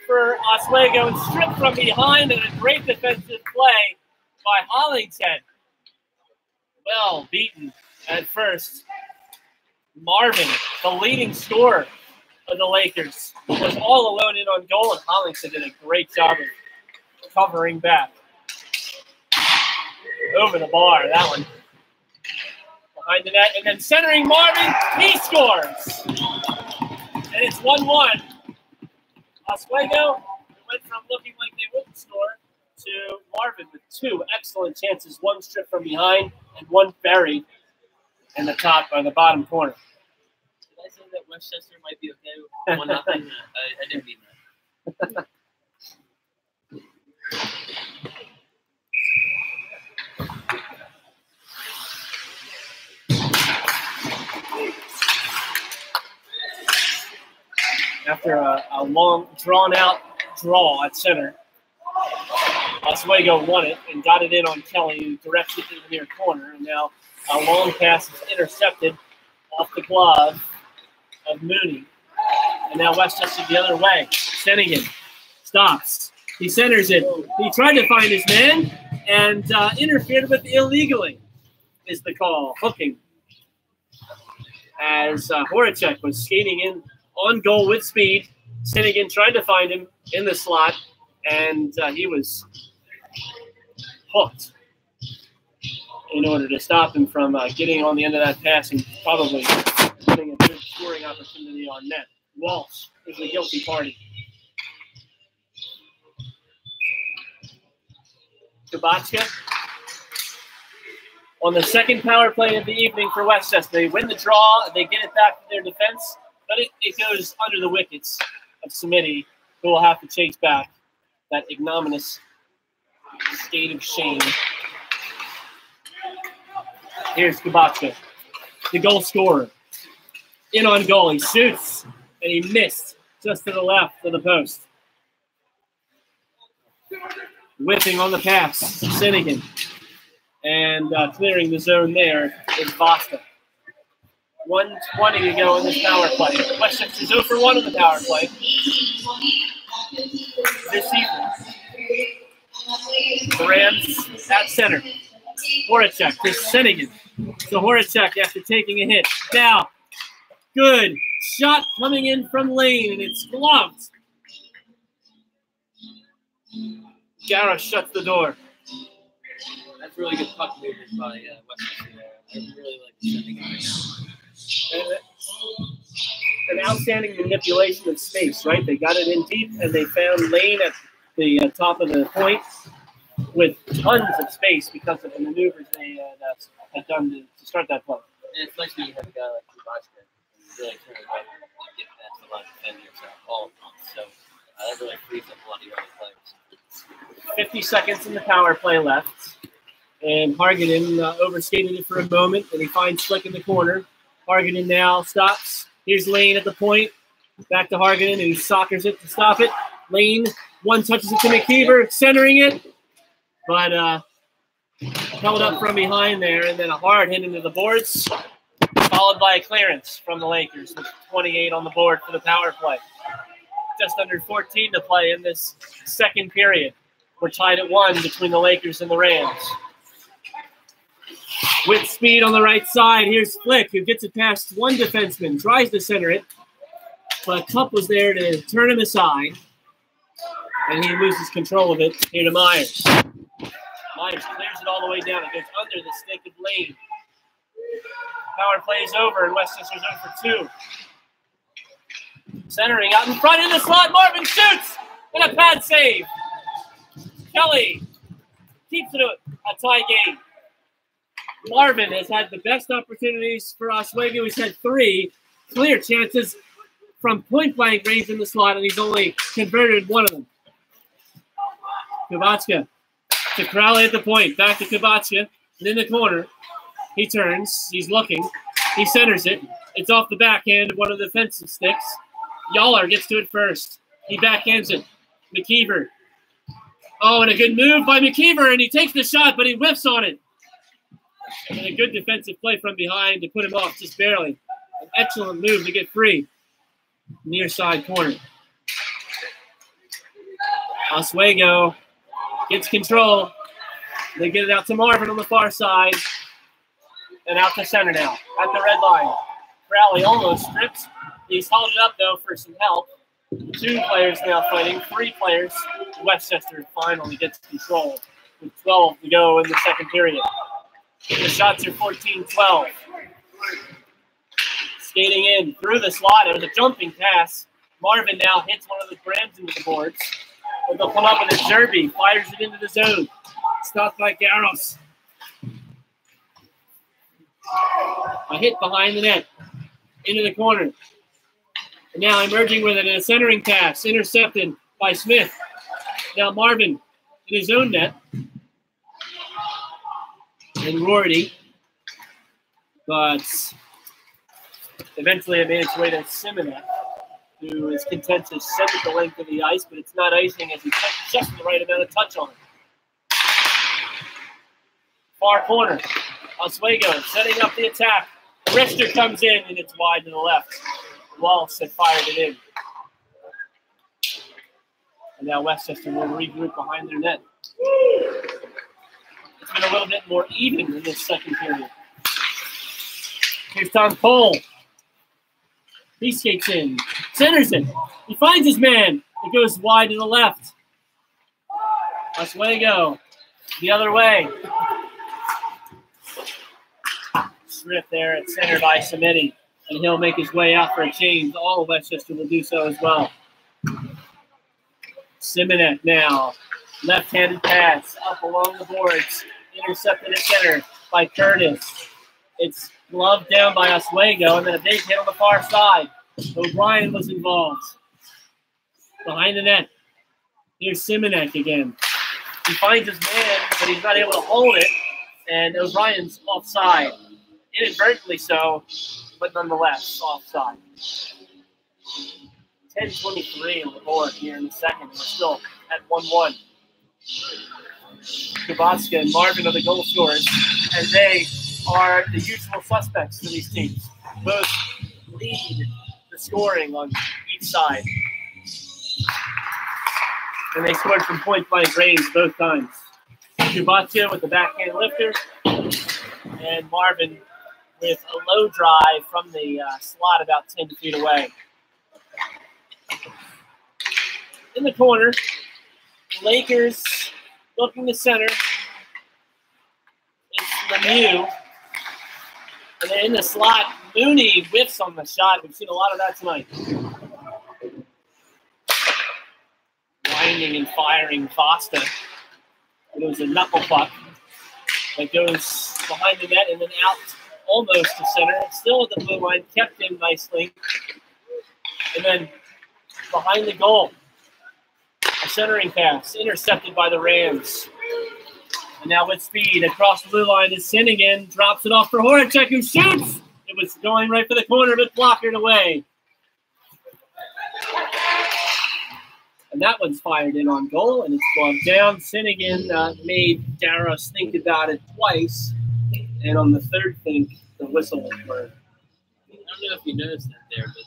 for Oswego, and stripped from behind, and a great defensive play by Hollington. Well beaten at first. Marvin, the leading scorer of the Lakers, was all alone in on goal, and Hollington did a great job of covering back. Over the bar, that one. Behind the net, and then centering Marvin, he scores! And it's 1-1. Oswego went from looking like they wouldn't score to Marvin with two excellent chances, one stripped from behind and one buried in the top or the bottom corner. Did I say that Westchester might be okay with 1-0? I didn't mean that. After a long, drawn-out draw at center. Oswego won it and got it in on Kelly, who directs it to the near corner. And now a long pass is intercepted off the glove of Mooney. And now Westchester the other way. Sennigan stops. He centers it. He tried to find his man and interfered with illegally, is the call. Hooking. As Horacek was skating in on goal with speed. Sennigan tried to find him in the slot, and he was hooked in order to stop him from getting on the end of that pass and probably getting a good scoring opportunity on net. Walsh is the guilty party. Kubotska on the second power play of the evening for Westchester. They win the draw, they get it back to their defense, but it goes under the wickets of Samiti, who will have to chase back that ignominious state of shame. Here's Kubotska, the goal scorer. In on goal, he shoots, and he missed just to the left of the post. Whipping on the pass, Sennigan. And clearing the zone there is Vasta. 1:20 to go in this power play. Westchester's 0 for 1 in the power play this evening. The Rams at center. Horacek to Sennigan. So Horacek after taking a hit. Now, good shot coming in from Lane, and it's gloved. Garra shuts the door. That's really good puck movement by Westchester there. I really like the Sennigan right now. An outstanding manipulation of space, right? They got it in deep, and they found Lane at the top of the point with tons of space because of the maneuvers they had done to start that play. And it's nice when you have a guy like Kubotska who really turn it up and get past a lot of defenders all at once. So that really frees up a lot of your other players. 50 seconds in the power play left. And Harganen overskated it for a moment, and he finds Slick in the corner. Harganen now stops. Here's Lane at the point. Back to Harganen, who soccers it to stop it. Lane one-touches it to McKeever, centering it. But held up from behind there, and then a hard hit into the boards, followed by a clearance from the Lakers with 28 on the board for the power play. Just under 14 to play in this second period. We're tied at 1 between the Lakers and the Rams. With speed on the right side, here's Flick, who gets it past one defenseman, tries to center it, but Cup was there to turn him aside, and he loses control of it here to Myers. Myers clears it all the way down. It goes under the stick of Lane. Power play is over, and Westchester's 0 for 2. Centering out in front in the slot, Marvin shoots, and a pad save. Kelly keeps it a tie game. Marvin has had the best opportunities for Oswego. He's had 3 clear chances from point-blank range in the slot, and he's only converted one of them. Kubotska to Crowley at the point. Back to Kubotska. And in the corner, he turns. He's looking. He centers it. It's off the backhand of one of the defensive sticks. Yaller gets to it first. He backhands it. McKeever. Oh, and a good move by McKeever, and he takes the shot, but he whiffs on it. And a good defensive play from behind to put him off just barely. An excellent move to get free. Near side corner. Oswego gets control. They get it out to Marvin on the far side. And out to center now at the red line. Crowley almost strips. He's held it up, though, for some help. 2 players now fighting. 3 players. Westchester finally gets control with 12 to go in the second period. The shots are 14-12. Skating in through the slot. It was a jumping pass. Marvin now hits one of the grabs into the boards. And they'll come up with a derby. Fires it into the zone. Stopped by Garros. A hit behind the net. Into the corner. And now emerging with it in a centering pass. Intercepted by Smith. Now Marvin in his own net. And Rorty. But eventually it made its way to Simonet, who is content to send it the length of the ice, but it's not icing as he puts just the right amount of touch on it. Far corner. Oswego setting up the attack. Richter comes in, and it's wide to the left. Walsh had fired it in. And now Westchester will regroup behind their net. It's been a little bit more even in this second period. Here's Tom Cole. He skates in. Centers it. He finds his man. It goes wide to the left. Oswego the other way. Strip there at center by Samedi. And he'll make his way out for a change. All of Westchester will do so as well. Simonet now. Left-handed pass up along the boards. Intercepted at center by Curtis. It's gloved down by Oswego, and then a big hit on the far side. O'Brien was involved. Behind the net. Here's Simonet again. He finds his man, but he's not able to hold it, and O'Brien's offside. Inadvertently so, but nonetheless offside. 10:23 on the board here in the second. We're still at 1-1. Kubotska and Marvin are the goal scorers, and they are the usual suspects for these teams. Both lead the scoring on each side. And they scored from point-blank range both times. Kubotska with the backhand lifter, and Marvin with a low drive from the slot about 10 feet away. In the corner, Lakers looking to center. It's Lemieux. And then in the slot, Mooney whiffs on the shot. We've seen a lot of that tonight. Winding and firing Fosta. It was a knuckle puck that goes behind the net and then out almost to center. It's still at the blue line, kept in nicely. And then behind the goal, a centering pass, intercepted by the Rams. And now with speed across the blue line is Sinnigan, drops it off for Horacek, who shoots. It was going right for the corner, but blockered away. And that one's fired in on goal, and it's gloved down. Sinnigan made Daros think about it twice, and on the third think, the whistle was burned. I don't know if you noticed that there, but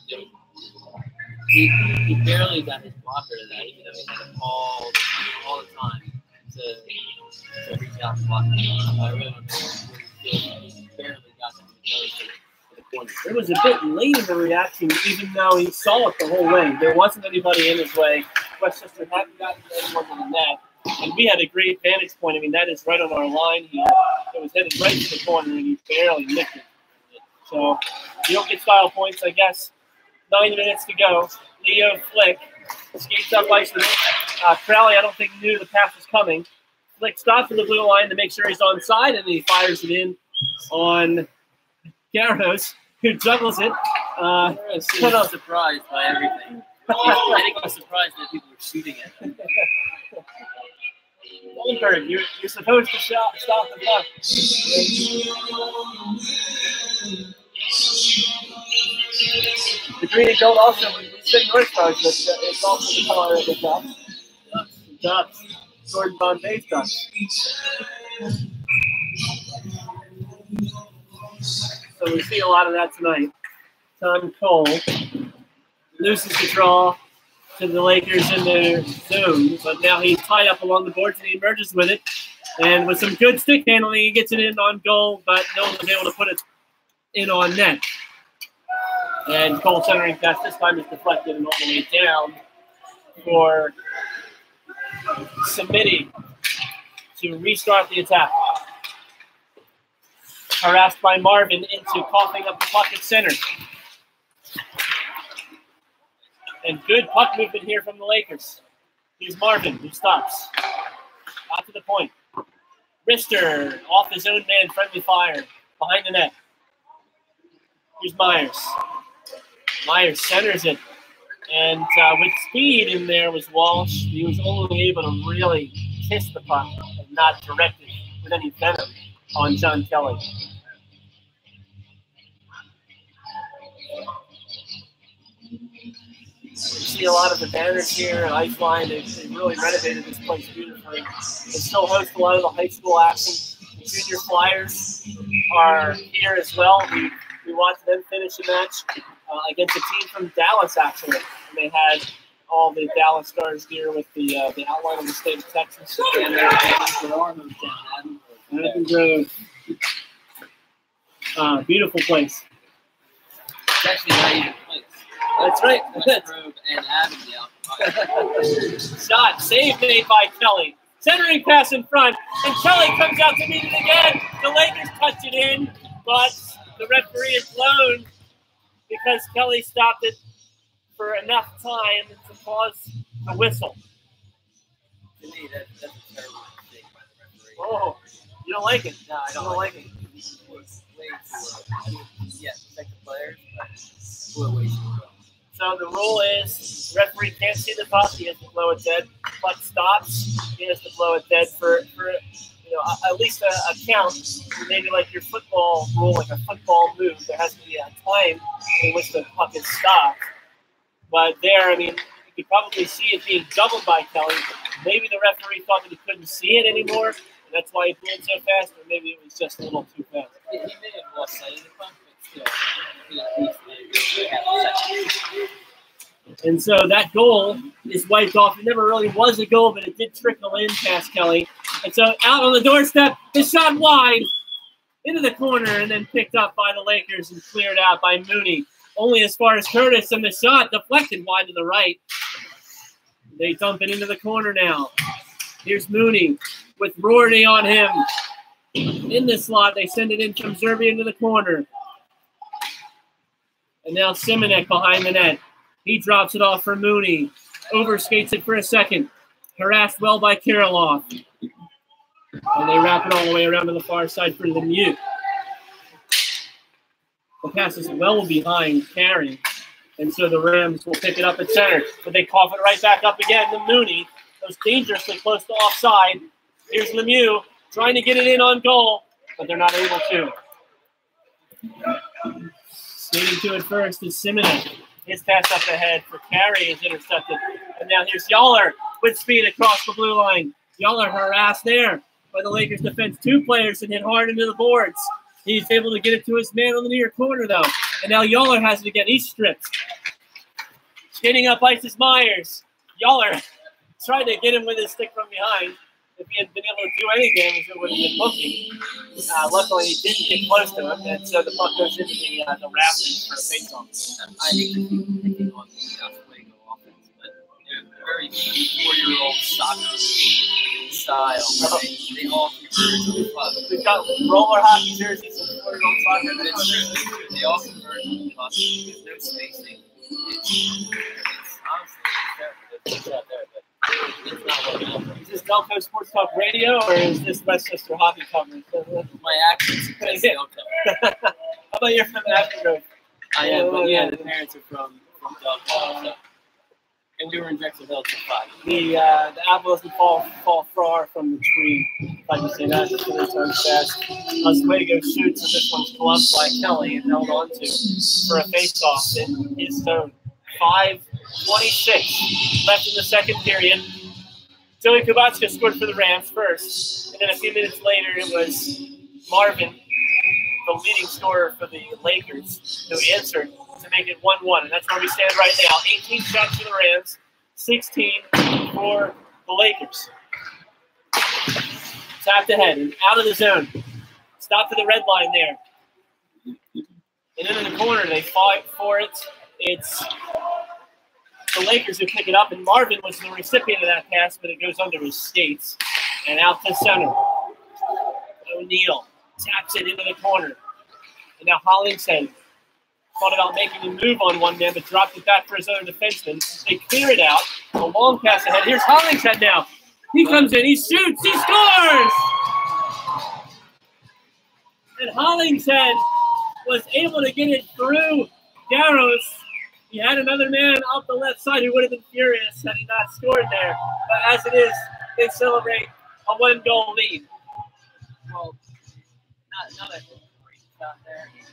he barely got his blocker to that, even though he had it all the time to reach out and block it. I really don't know. He barely got him to the corner. It was a bit late in the reaction, even though he saw it the whole way. There wasn't anybody in his way. Westchester hadn't gotten anyone in the net. And we had a great vantage point. I mean, that is right on our line here. It was headed right to the corner, and he barely nicked it. So you don't get style points, I guess. 9 minutes to go. Leo Flick skates up ice with it. Crowley, I don't think knew the pass was coming. Flick stops at the blue line to make sure he's on side, and he fires it in on Garros, who juggles it. I was surprised by everything. I think I was surprised that people were shooting at him. Goldberg, you're supposed to stop the puck. The green and gold also, we said North Stars, but it's also the color of the Ducks. Ducks. Jordan Bombay Ducks. So we see a lot of that tonight. Tom Cole loses the draw to the Lakers in their zone, but now he's tied up along the boards and he emerges with it. And with some good stick handling, he gets it in on goal, but no one was able to put it in on net. And Cole centering pass this time is deflected and all the way down for Samedi to restart the attack. Harassed by Marvin into coughing up the puck at center. And good puck movement here from the Lakers. Here's Marvin, who stops. Out to the point. Rister, off his own man, friendly fire. Behind the net. Here's Myers. Myers centers it. And with speed in there was Walsh. He was only able to really kiss the puck and not direct it with any venom on John Kelly. see a lot of the banners here at Iceline. They've really renovated this place beautifully. They still host a lot of the high school action. The junior Flyers are here as well. We watched them finish a match against a team from Dallas, actually. And they had all the Dallas Stars here with the outline of the state of Texas. Beautiful place. It's actually not even a place. That's right. Westgrove and Avondale. Shot, save made by Kelly. Centering pass in front, and Kelly comes out to meet it again. The Lakers touch it in, but the referee is blown because Kelly stopped it for enough time to cause the whistle. To me, that's a terrible mistake by the referee. Oh, you don't like it? No, I don't like it. It was way too low. Yeah, protect the players, but we're way too low. So the rule is referee can't see the puck. He has to blow it dead. Puck stops. He has to blow it dead for at least a count. Maybe like your football rule, like a football move. There has to be a time in which the puck is stopped. But there, I mean, you could probably see it being doubled by Kelly. Maybe the referee thought that he couldn't see it anymore, and that's why he blew it so fast, or maybe it was just a little too fast. He may have lost sight of the puck, but still, and so that goal is wiped off. It never really was a goal, but it did trickle in past Kelly. And so out on the doorstep, the shot wide into the corner and then picked up by the Lakers and cleared out by Mooney. Only as far as Curtis, and the shot deflected wide to the right. They dump it into the corner now. Here's Mooney with Rorty on him. In the slot, they send it in from Zerby into the corner. And now Simonek behind the net. He drops it off for Mooney. Overskates it for a second. Harassed well by Kirilloff. And they wrap it all the way around to the far side for Lemieux. The pass is well behind Carey. And so the Rams will pick it up at center. But they cough it right back up again to Mooney. Goes dangerously close to offside. Here's Lemieux trying to get it in on goal, but they're not able to. Skating to it first is Simonek. His pass up ahead for Carey is intercepted. And now here's Yaller with speed across the blue line. Yaller harassed there by the Lakers defense. Two players and hit hard into the boards. He's able to get it to his man on the near corner, though. And now Yaller has it again. He's stripped. Skating up ice is Myers. Yaller tried to get him with his stick from behind. If he had been able to do any damage, it would have been looking. Luckily, he didn't get close to him, and so the puck goes into the rafters for a face-off. I hate to keep picking on the Oswego offense, but they're very 4-year-old soccer style. They all converge on the puck. We've got roller hockey jerseys and 4-year-old soccer. But it's true. They all converge on the puck. There's no spacing. It's honestly terrible. It's out there, but it's not working out. Is this Delco Sports Talk Radio, or is this Westchester hockey coverage? My accent's Delco. How about you're from Ashton? I am, but yeah, the parents are from Delco. So. And we were in Drexel Hill till 5. The apple doesn't fall far from the tree. If I can say that, just 3 times fast. Oswego shoots, and this one's clubbed by Kelly and held on to for a face-off in his zone. 5:26 left in the second period. Joey Kubacka scored for the Rams first, and then a few minutes later it was Marvin, the leading scorer for the Lakers, who answered to make it 1-1, and that's where we stand right now. 18 shots for the Rams, 16 for the Lakers. Tapped ahead and out of the zone. Stop to the red line there. And into the corner, they fought for it. It's the Lakers who pick it up, and Marvin was the recipient of that pass, but it goes under his skates. And out to center. O'Neal taps it into the corner. And now Hollingshead thought about making a move on one man, but dropped it back for his other defenseman. They clear it out. A long pass ahead. Here's Hollingshead now. He comes in. He shoots. He scores! And Hollingshead was able to get it through Garros. He had another man off the left side who would have been furious had he not scored there. But as it is, they celebrate a 1-goal lead. Well, not a great shot there. Like you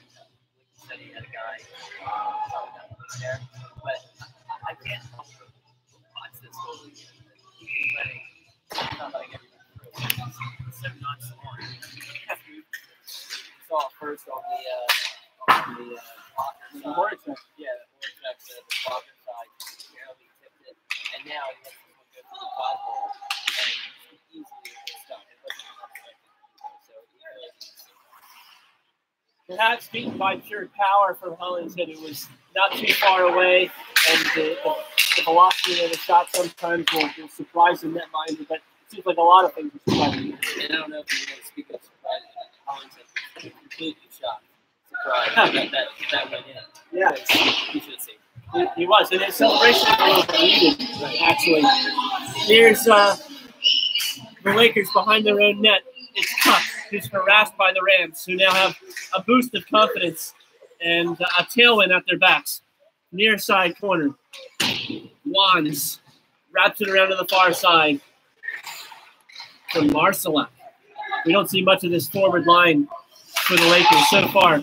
said, he had a guy there. But I I can't help but watch this whole weekend. He's letting, not letting everything through. It's so nonchalant. Saw first on the blocker side. Yeah, the vortex, the blocker side, barely tipped it, and now he lets this one go through the 5 hole, and easily it's done. It wasn't unexpected either, so he really needs to. Perhaps beaten by pure power from Hollingshead. It was not too far away, and the velocity of the shot sometimes will surprise the netminder, but it seems like a lot of things are surprising. And I don't know if you're going to speak of surprise. Hollingshead was completely shocked. Surprised that went in. Yeah. You should have seen. He was, and his celebration was a little muted, actually. Here's the Lakers behind their own net. It's Tuck, who's harassed by the Rams, who now have a boost of confidence and a tailwind at their backs. Near side corner. Wands wraps it around to the far side for Marcellak. We don't see much of this forward line for the Lakers so far.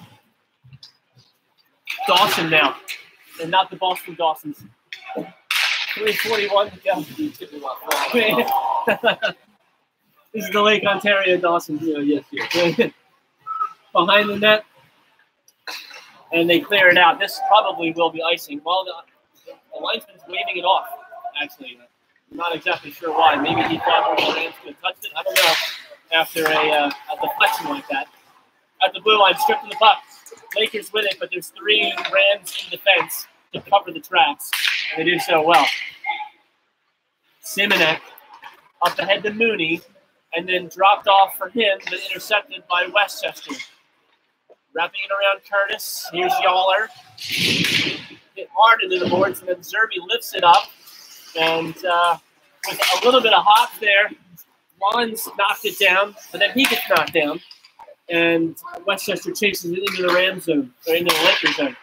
Dawson now, and not the Boston Dawsons. 3:41 to go. This is the Lake Ontario Dawson. Yes. Behind the net, and they clear it out. This probably will be icing. Well, the linesman's waving it off, actually. I'm not exactly sure why. Maybe he thought one of the Rams could have touched it. I don't know. After a deflection like that. At the blue line, stripping the puck. Lakers win it, but there's 3 Rams in defense to cover the tracks. And they do so well. Simonek up ahead to Mooney, and then dropped off for him, but intercepted by Westchester. Wrapping it around Curtis. Here's Yaller. Hit hard into the boards, and then Zerby lifts it up. And with a little bit of hop there, Wands knocked it down, but then he gets knocked down. And Westchester chases it into the Ram zone, or into the Lakers zone.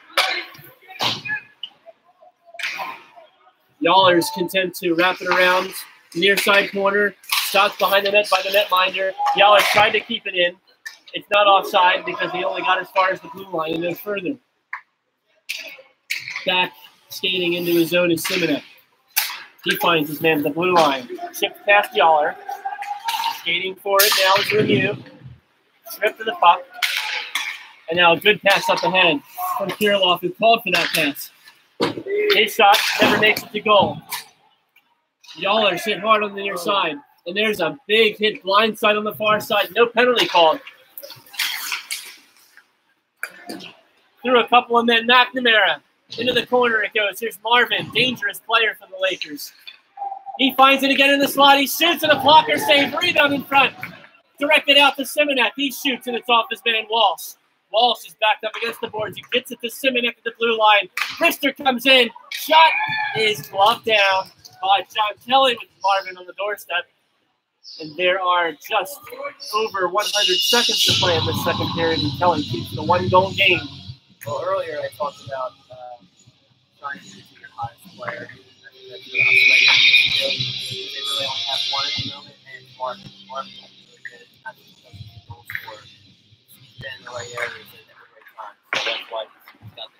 Yaller's content to wrap it around near side corner. Stopped behind the net by the netminder. Yaller tried to keep it in. It's not offside because he only got as far as the blue line and no further. Back skating into his zone is Simonek. He finds his man at the blue line. Chipped past Yaller. Skating for it now is Lemieux. Strip to the puck. And now a good pass up ahead from Kirilov, who called for that pass. His shot never makes it to goal. Yaller's hit hard on the near side. And there's a big hit blindside on the far side. No penalty called. Through a couple of men. McNamara. Into the corner it goes. Here's Marvin. Dangerous player for the Lakers. He finds it again in the slot. He shoots and a blocker save. Rebound in front. Directed out to Simonek. He shoots and it's off his man Walsh. Walsh is backed up against the boards. He gets it to Simonek at the blue line. Brister comes in. Shot is blocked down by John Kelly with Marvin on the doorstep. And there are just over 100 seconds to play in the second period, and Kelly keeps the 1-goal game. Well, earlier I talked about trying to get your highest player. That's what they really only have one at the moment, and Marvin really good. Not just because he's a goal scorer. He's been in the right areas at every time, so that's why he's got the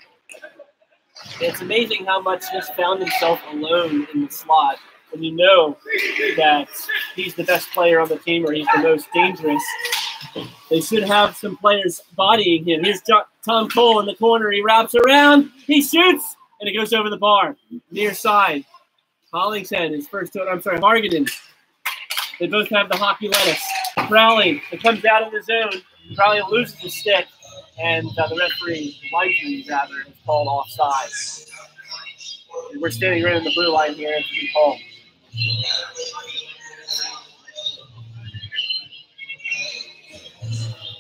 goal. It's amazing how much he's found himself alone in the slot. When you know that he's the best player on the team or he's the most dangerous, they should have some players bodying him. Here's Tom Cole in the corner. He wraps around. He shoots, and it goes over the bar. Near side. Hollingshead is first to it. I'm sorry, Hargaden. They both have the hockey lettuce. Crowley, it comes out of the zone. Crowley loses his stick, and the referee, linesman rather, is called offside. We're standing right on the blue line here. It's been called.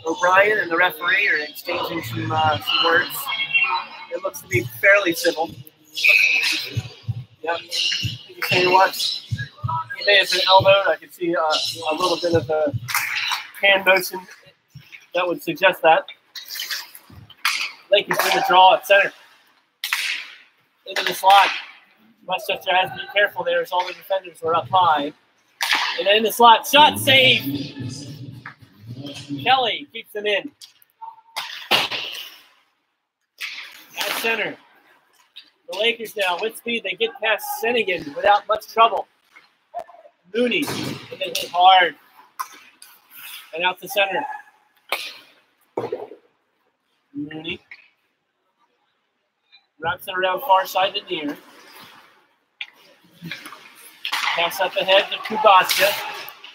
O'Brien and the referee are exchanging some words. It looks to be fairly civil. Yep. You say what? He may have been elbowed. I could see a little bit of a hand motion that would suggest that. Lakers going to draw at center. Into the slot. Westchester has to be careful there as all the defenders were up high. And then in the slot, shot save. Kelly keeps them in. At center. The Lakers now with speed. They get past Sennigan without much trouble. Mooney, and they hit hard. And out to center. Mooney. Wraps it around far side to near. Pass up ahead to Kubatska,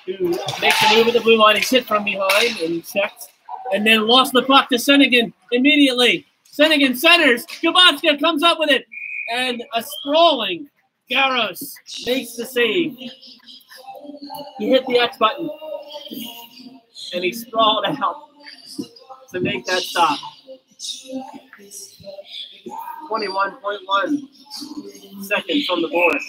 who makes a move at the blue line. He's hit from behind and checked. And then lost the puck to Sennigan immediately. Sennigan centers. Kubatska comes up with it. And a sprawling Garros makes the save. He hit the X button. And he sprawled out to make that stop. 21.1 seconds on the board.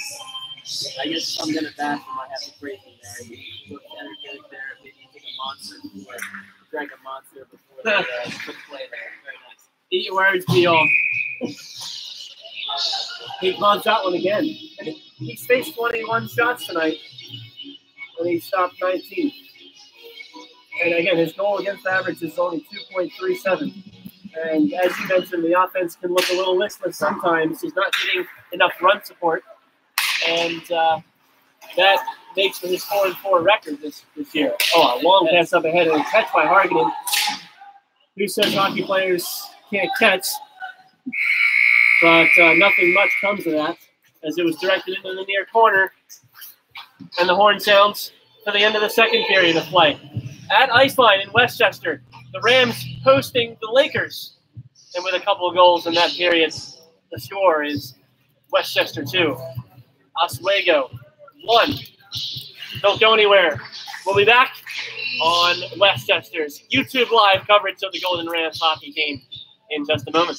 I guess I'm gonna bash him. I have to break him there. He looked energetic there. Maybe take a monster before, drag a monster before the quick play there. Very nice. Eat your words, Dion. He calls that one again. He's faced 21 shots tonight, and he stopped 19. And again, his goal against average is only 2.37. And as you mentioned, the offense can look a little listless sometimes. He's not getting enough run support. And that makes for his 4-4 record this year. Oh, a long pass up ahead and a catch by Harganen. Who says hockey players can't catch? But nothing much comes of that, as it was directed into the near corner. And the horn sounds for the end of the second period of play. At Iceline in Westchester, the Rams hosting the Lakers. And with a couple of goals in that period, the score is Westchester 2. Oswego 1. Don't go anywhere. We'll be back on Westchester's YouTube live coverage of the Golden Rams hockey game in just a moment.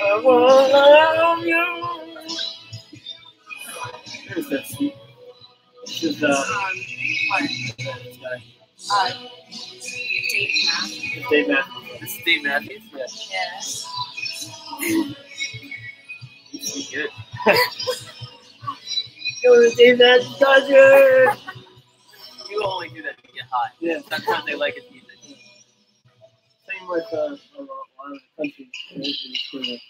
I will love you. Where's that seat? This is Dave Matthews. Dave Matthews. This is Dave Matthews. Yeah. Yes. He's good. Go to Dave Matthews concert. You only do that to get high. Yeah. Sometimes they like it music. Same with a lot of the country musicians sort of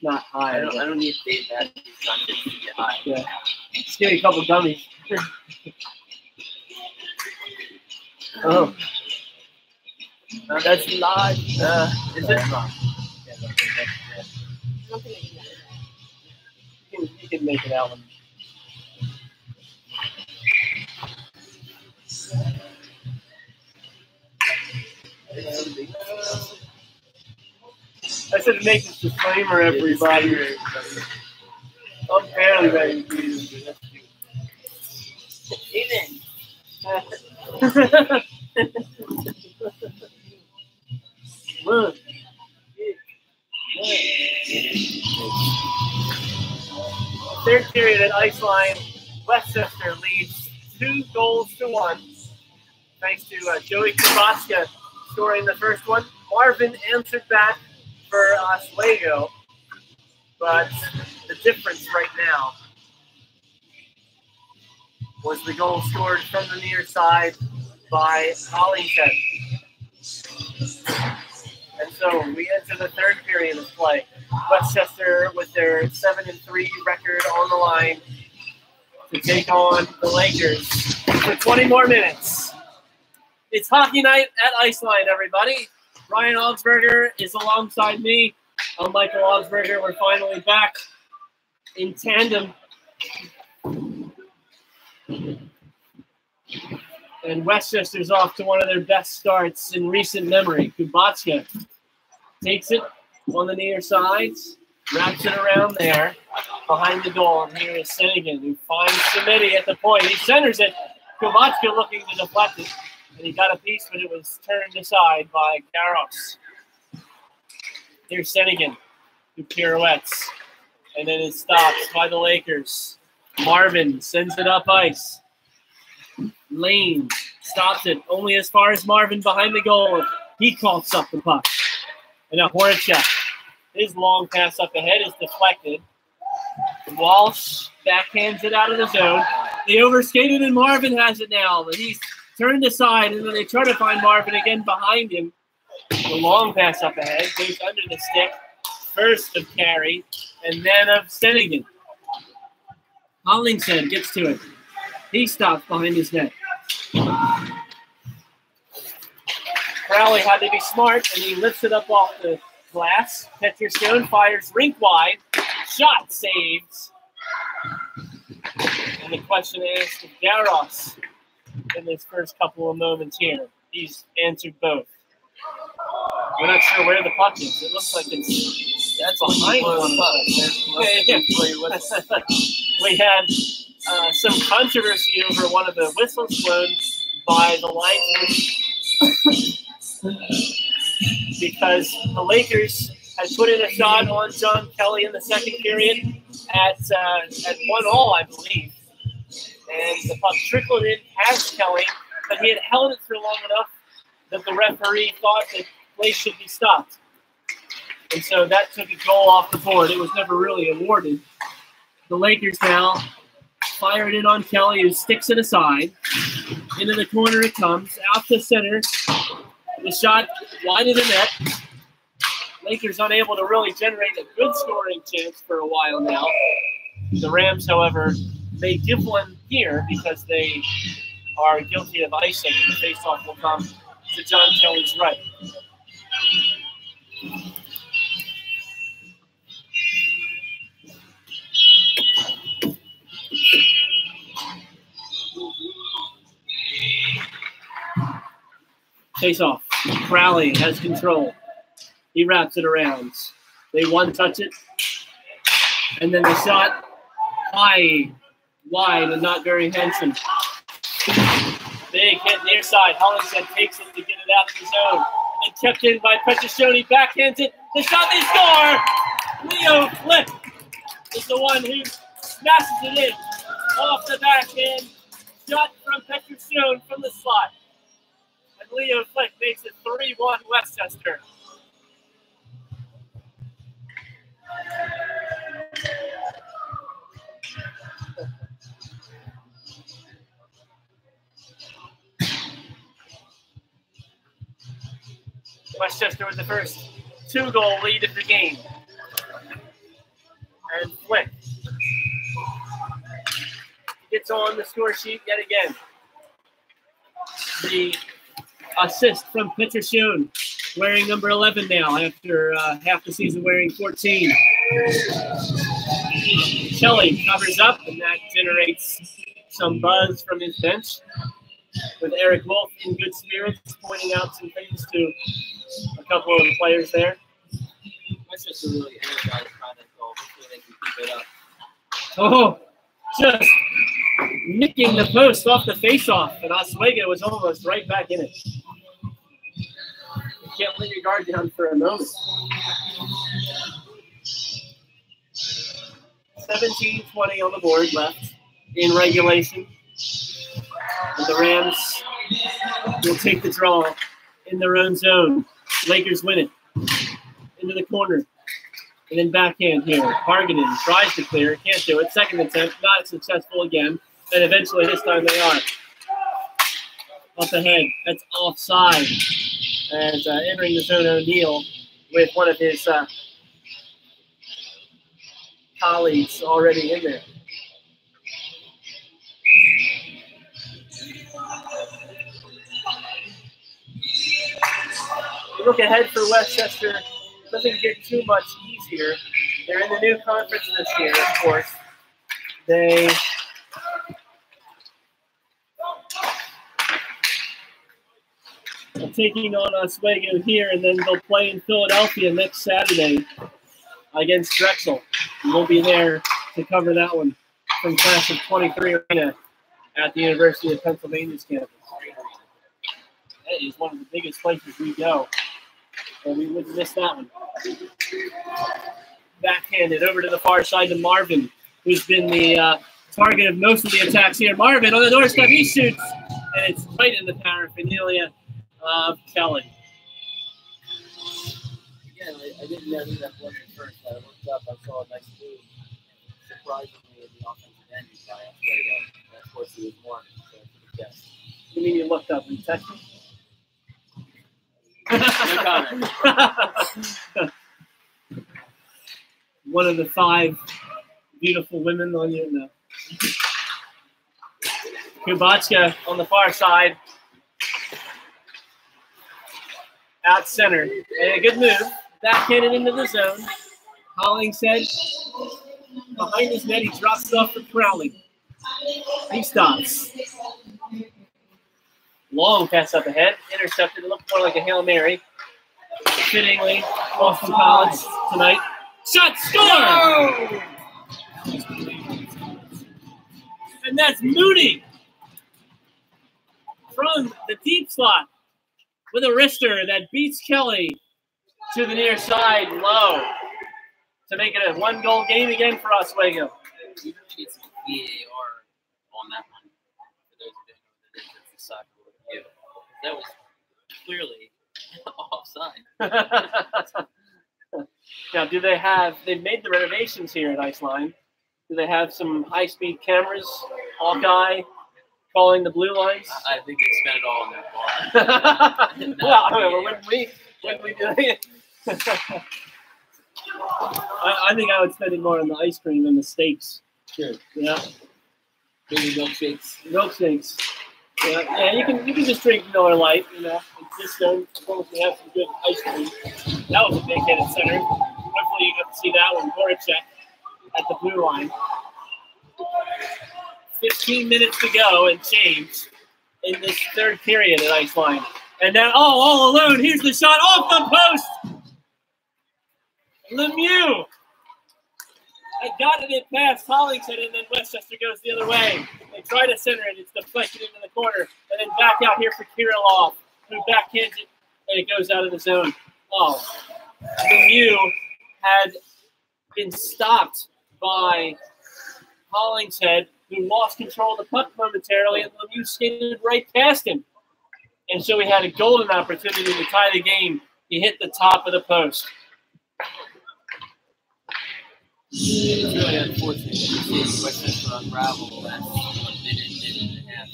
not high. I don't need Dave Matthews concerts to get high. Yeah. Just give me a couple gummies. Oh. That's live. Is it? Nothing You can make it out. I said make this disclaimer, everybody. I'm barely ready to do this. Amen. Look. Third period at Iceline, Westchester leads 2-1, thanks to Joey Kubotska scoring the first one. Marvin answered back for Oswego, but the difference right now was the goal scored from the near side by Hollington. And so we enter the third period of play. Westchester with their 7-3 record on the line to take on the Lakers for 20 more minutes. It's hockey night at Iceline, everybody. Ryan Augsburger is alongside me. I'm Michael Augsburger. We're finally back in tandem. And Westchester's off to one of their best starts in recent memory. Kubotska takes it on the near sides, wraps it around there behind the goal. And here is Senegan, who finds Samiti at the point. He centers it. Kubotska looking to deflect it. And he got a piece, but it was turned aside by Garros. Here's Senegan, who pirouettes. And then it stops by the Lakers. Marvin sends it up ice. Lane stops it only as far as Marvin behind the goal. He coughs up the puck. And now Horacek. His long pass up ahead is deflected. Walsh backhands it out of the zone. They overskated and Marvin has it now. But he's turned aside and then they try to find Marvin again behind him. The long pass up ahead goes under the stick. First of Carey and then of Senegan. Hollingshead gets to it. He stops behind his net. Crowley had to be smart, and he lifts it up off the glass. Petterstone fires rink wide. Shot saved. And the question is, if Garros, in his first couple of moments here, he's answered both. We're not sure where the puck is. It looks like that's behind one of us. We had some controversy over one of the whistles blown by the linesman because the Lakers had put in a shot on John Kelly in the second period at 1-1, I believe. And the puck trickled in past Kelly, but he had held it for long enough that the referee thought that play should be stopped. And so that took a goal off the board. It was never really awarded. The Lakers now fire it in on Kelly, who sticks it aside. Into the corner it comes, out to center. The shot wide of the net. Lakers unable to really generate a good scoring chance for a while now. The Rams, however, may give one here because they are guilty of icing. The faceoff will come to John Kelly's right. Face off. Crowley has control. He wraps it around. They one-touch it. And then the shot high, wide, and not very handsome. Big hit near side. Hollingshead takes it to get it out of the zone. And kept in by Petroscioni. Backhands it. The shot, they score! Leo Flick is the one who smashes it in. Off the backhand. Shot from Petroscioni from the slot. And Leo Flick makes it 3-1 Westchester. Westchester with the first 2-goal lead of the game. And Flick gets on the score sheet yet again. The assist from Petroscioni, wearing number 11 now after half the season wearing 14. Kelly covers up, and that generates some buzz from his bench, with Eric Wolf in good spirits, pointing out some things to a couple of the players there. That's just a really energized kind of goal. Hopefully they can keep it up. Oh, just nicking the post off the face-off, and Oswego was almost right back in it. You can't let your guard down for a moment. 17-20 on the board left in regulation. And the Rams will take the draw in their own zone. Lakers win it. Into the corner. And then backhand here. Harganen tries to clear. Can't do it. Second attempt. Not successful again. And eventually this time they are. Up ahead. That's offside. And entering the zone, O'Neal with one of his colleagues already in there. Look ahead for Westchester. Doesn't get too much easier. They're in the new conference this year, of course. They are taking on Oswego here, and then they'll play in Philadelphia next Saturday against Drexel. We'll be there to cover that one from class of 23 Arena at the University of Pennsylvania's campus. That is one of the biggest places we go. And we wouldn't miss that one. Backhanded over to the far side to Marvin, who's been the target of most of the attacks here. Marvin on the doorstep, he shoots, and it's right in the paraphernalia of Kelly. Again, I didn't know who that was at first. I looked up, I saw a nice move. Surprisingly, in the offensive end, by Oswego. And of course, he was one. So yes. You mean you looked up and texted? No comment. One of the 5 beautiful women on your no. Kubachka on the far side. Out center. And a good move. Backhanded into the zone. Hollingshead behind his net. He drops it off for Crowley. He stops. Long pass up ahead. Intercepted. It looked more like a Hail Mary. Fittingly, Boston College tonight. Shot, score! No! And that's Moody from the deep slot with a wrister that beats Kelly to the near side low to make it a 1-goal game again for Oswego. We really need some VAR on that one. For those who don't know what it is, it's a soccer review. That was clearly offside. Now, do they have, they've made the renovations here at Iceline. Do they have some high-speed cameras, Hawkeye, calling the blue lines? I think they spent it all in their bar. Well, I mean, when we do it. I think I would spend it more on the ice cream and the steaks. Sure. Yeah. Maybe milkshakes. Milkshakes. Yeah, you can just drink Miller Lite, you know. It's just as long as we have some good ice cream. That was a big hit at center. Hopefully you got to see that one. Voracek at the blue line. 15 minutes to go and change in this third period at Iceline. And now, all alone. Here's the shot off the post. Lemieux had gotten it past Hollingshead, and then Westchester goes the other way. They try to center it. It's deflected into the corner. And then back out here for Kirilov, who backhands it, and it goes out of the zone. Oh, Lemieux had been stopped by Hollingshead, who lost control of the puck momentarily, and Lemieux skated right past him. And so he had a golden opportunity to tie the game. He hit the top of the post. It's really unfortunate that you see Westchester unravel that minute and a half.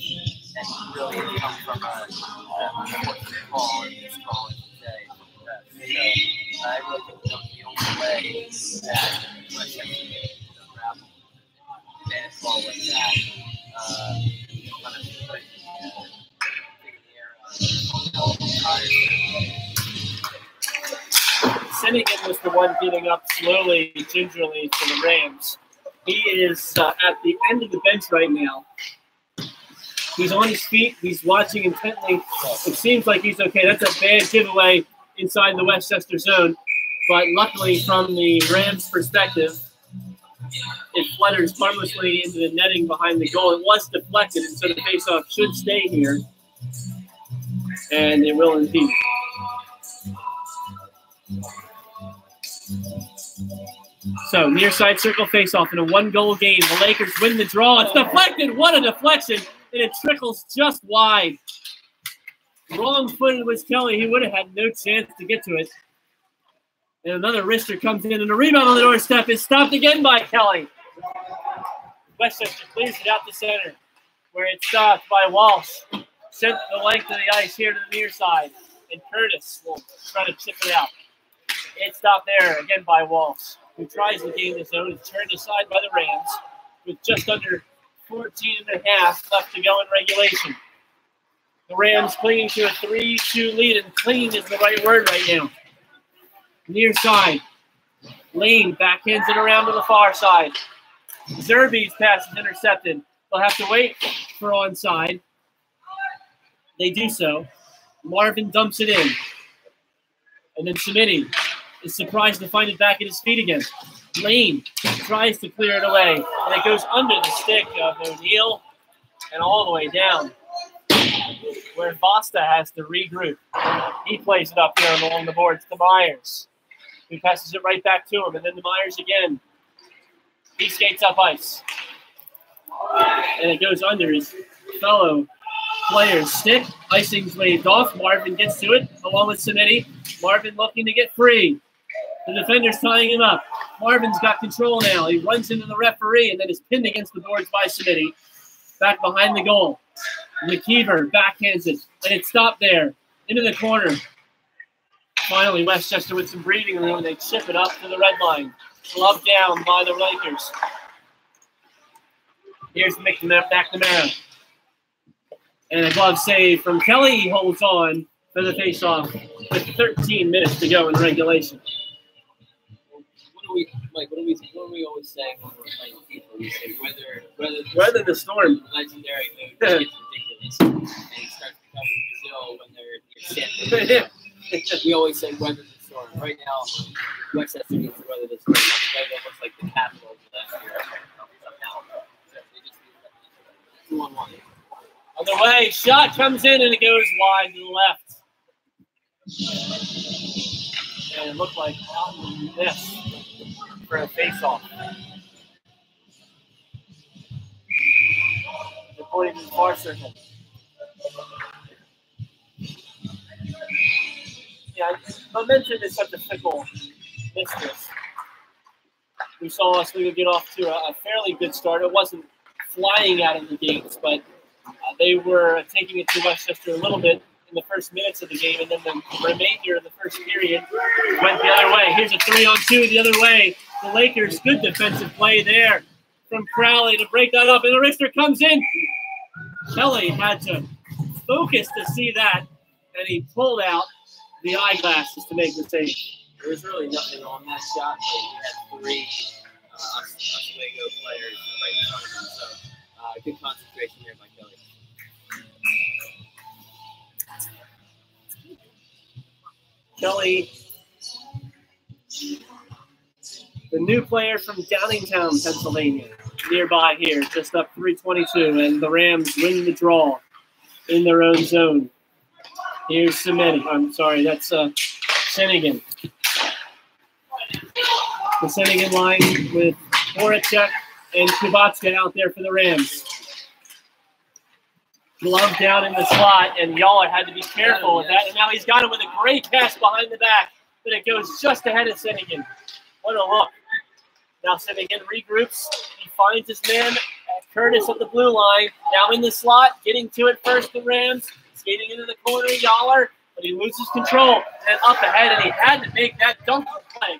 And really it comes from a unfortunate call, and this call, I should say. So I really think that was the only way that Westchester could unravel a bad call like that. Kind of put taking the air out of the tires. Sennigan was the one getting up slowly, gingerly for the Rams. He is at the end of the bench right now. He's on his feet. He's watching intently. It seems like he's okay. That's a bad giveaway inside the Westchester zone. But luckily, from the Rams' perspective, it flutters harmlessly into the netting behind the goal. It was deflected, and so the faceoff should stay here. And it will indeed. So, near side circle faceoff in a one-goal game. The Lakers win the draw. It's deflected. What a deflection. And it trickles just wide. Wrong-footed was Kelly. He would have had no chance to get to it. And another wrister comes in, and a rebound on the doorstep is stopped again by Kelly. Westchester clears it out to center, where it's stopped by Walsh. Sent the length of the ice here to the near side. And Curtis will try to chip it out. It's stopped there again by Walsh, who tries to gain the zone. It's turned aside by the Rams with just under 14 and a half left to go in regulation. The Rams clinging to a 3-2 lead, and clinging is the right word right now. Near side. Lane backhands it around to the far side. Zerbe's pass is intercepted. They'll have to wait for onside. They do so. Marvin dumps it in. And then Samiti is surprised to find it back at his feet again. Lane tries to clear it away, and it goes under the stick of O'Neal and all the way down, where Vasta has to regroup. He plays it up here along the boards to Myers, who passes it right back to him, and then to Myers again. He skates up ice, and it goes under his fellow player's stick. Icing's waved off. Marvin gets to it along with Samiti. Marvin looking to get free. The defender's tying him up. Marvin's got control now. He runs into the referee and then is pinned against the boards by Samiti. Back behind the goal. McKeever backhands it, and it's stopped there. Into the corner. Finally, Westchester with some breathing room. They chip it up to the red line. Glove down by the Lakers. Here's McNamara. And a glove save from Kelly. He holds on for the faceoff with 13 minutes to go in regulation. What do we always say when we're playing people? We say Weather the storm. Legendary move gets ridiculous, and it starts becoming Brazil when they're standing. We always say weather the storm. Right now, Westchester needs to weather the storm. Oswego looks like the capital of last year. They just need 2-on-1. On the way, shot comes in and it goes wide to the left. And it looked like Alton missed for a face-off. They're pointing to the far circle. Yeah, momentum is such a fickle mistress. We saw Oswego get off to a fairly good start. It wasn't flying out of the gates, but they were taking it to Westchester a little bit in the first minutes of the game, and then the remainder of the first period went the other way. Here's a 3-on-2 the other way. The Lakers, good defensive play there from Crowley to break that up, and the wrister comes in. Kelly had to focus to see that, and he pulled out the eyeglasses to make the save. There was really nothing on that shot, but he had three Oswego players right in front of him, so good concentration there by Kelly. Kelly, the new player from Downingtown, Pennsylvania, nearby here, just up 322, and the Rams win the draw in their own zone. Here's Samedi. I'm sorry, that's Senigan. The Senigan line with Horacek and Kubatska out there for the Rams. Glove down in the slot, and Yaller had to be careful with that. And now he's got it with a great pass behind the back, but it goes just ahead of Senigan. What a look. Now Senigan regroups. He finds his man, Curtis, at the blue line. Now in the slot, getting to it first, the Rams. Skating into the corner, Yaller, but he loses control. And up ahead, and he had to make that dunk play.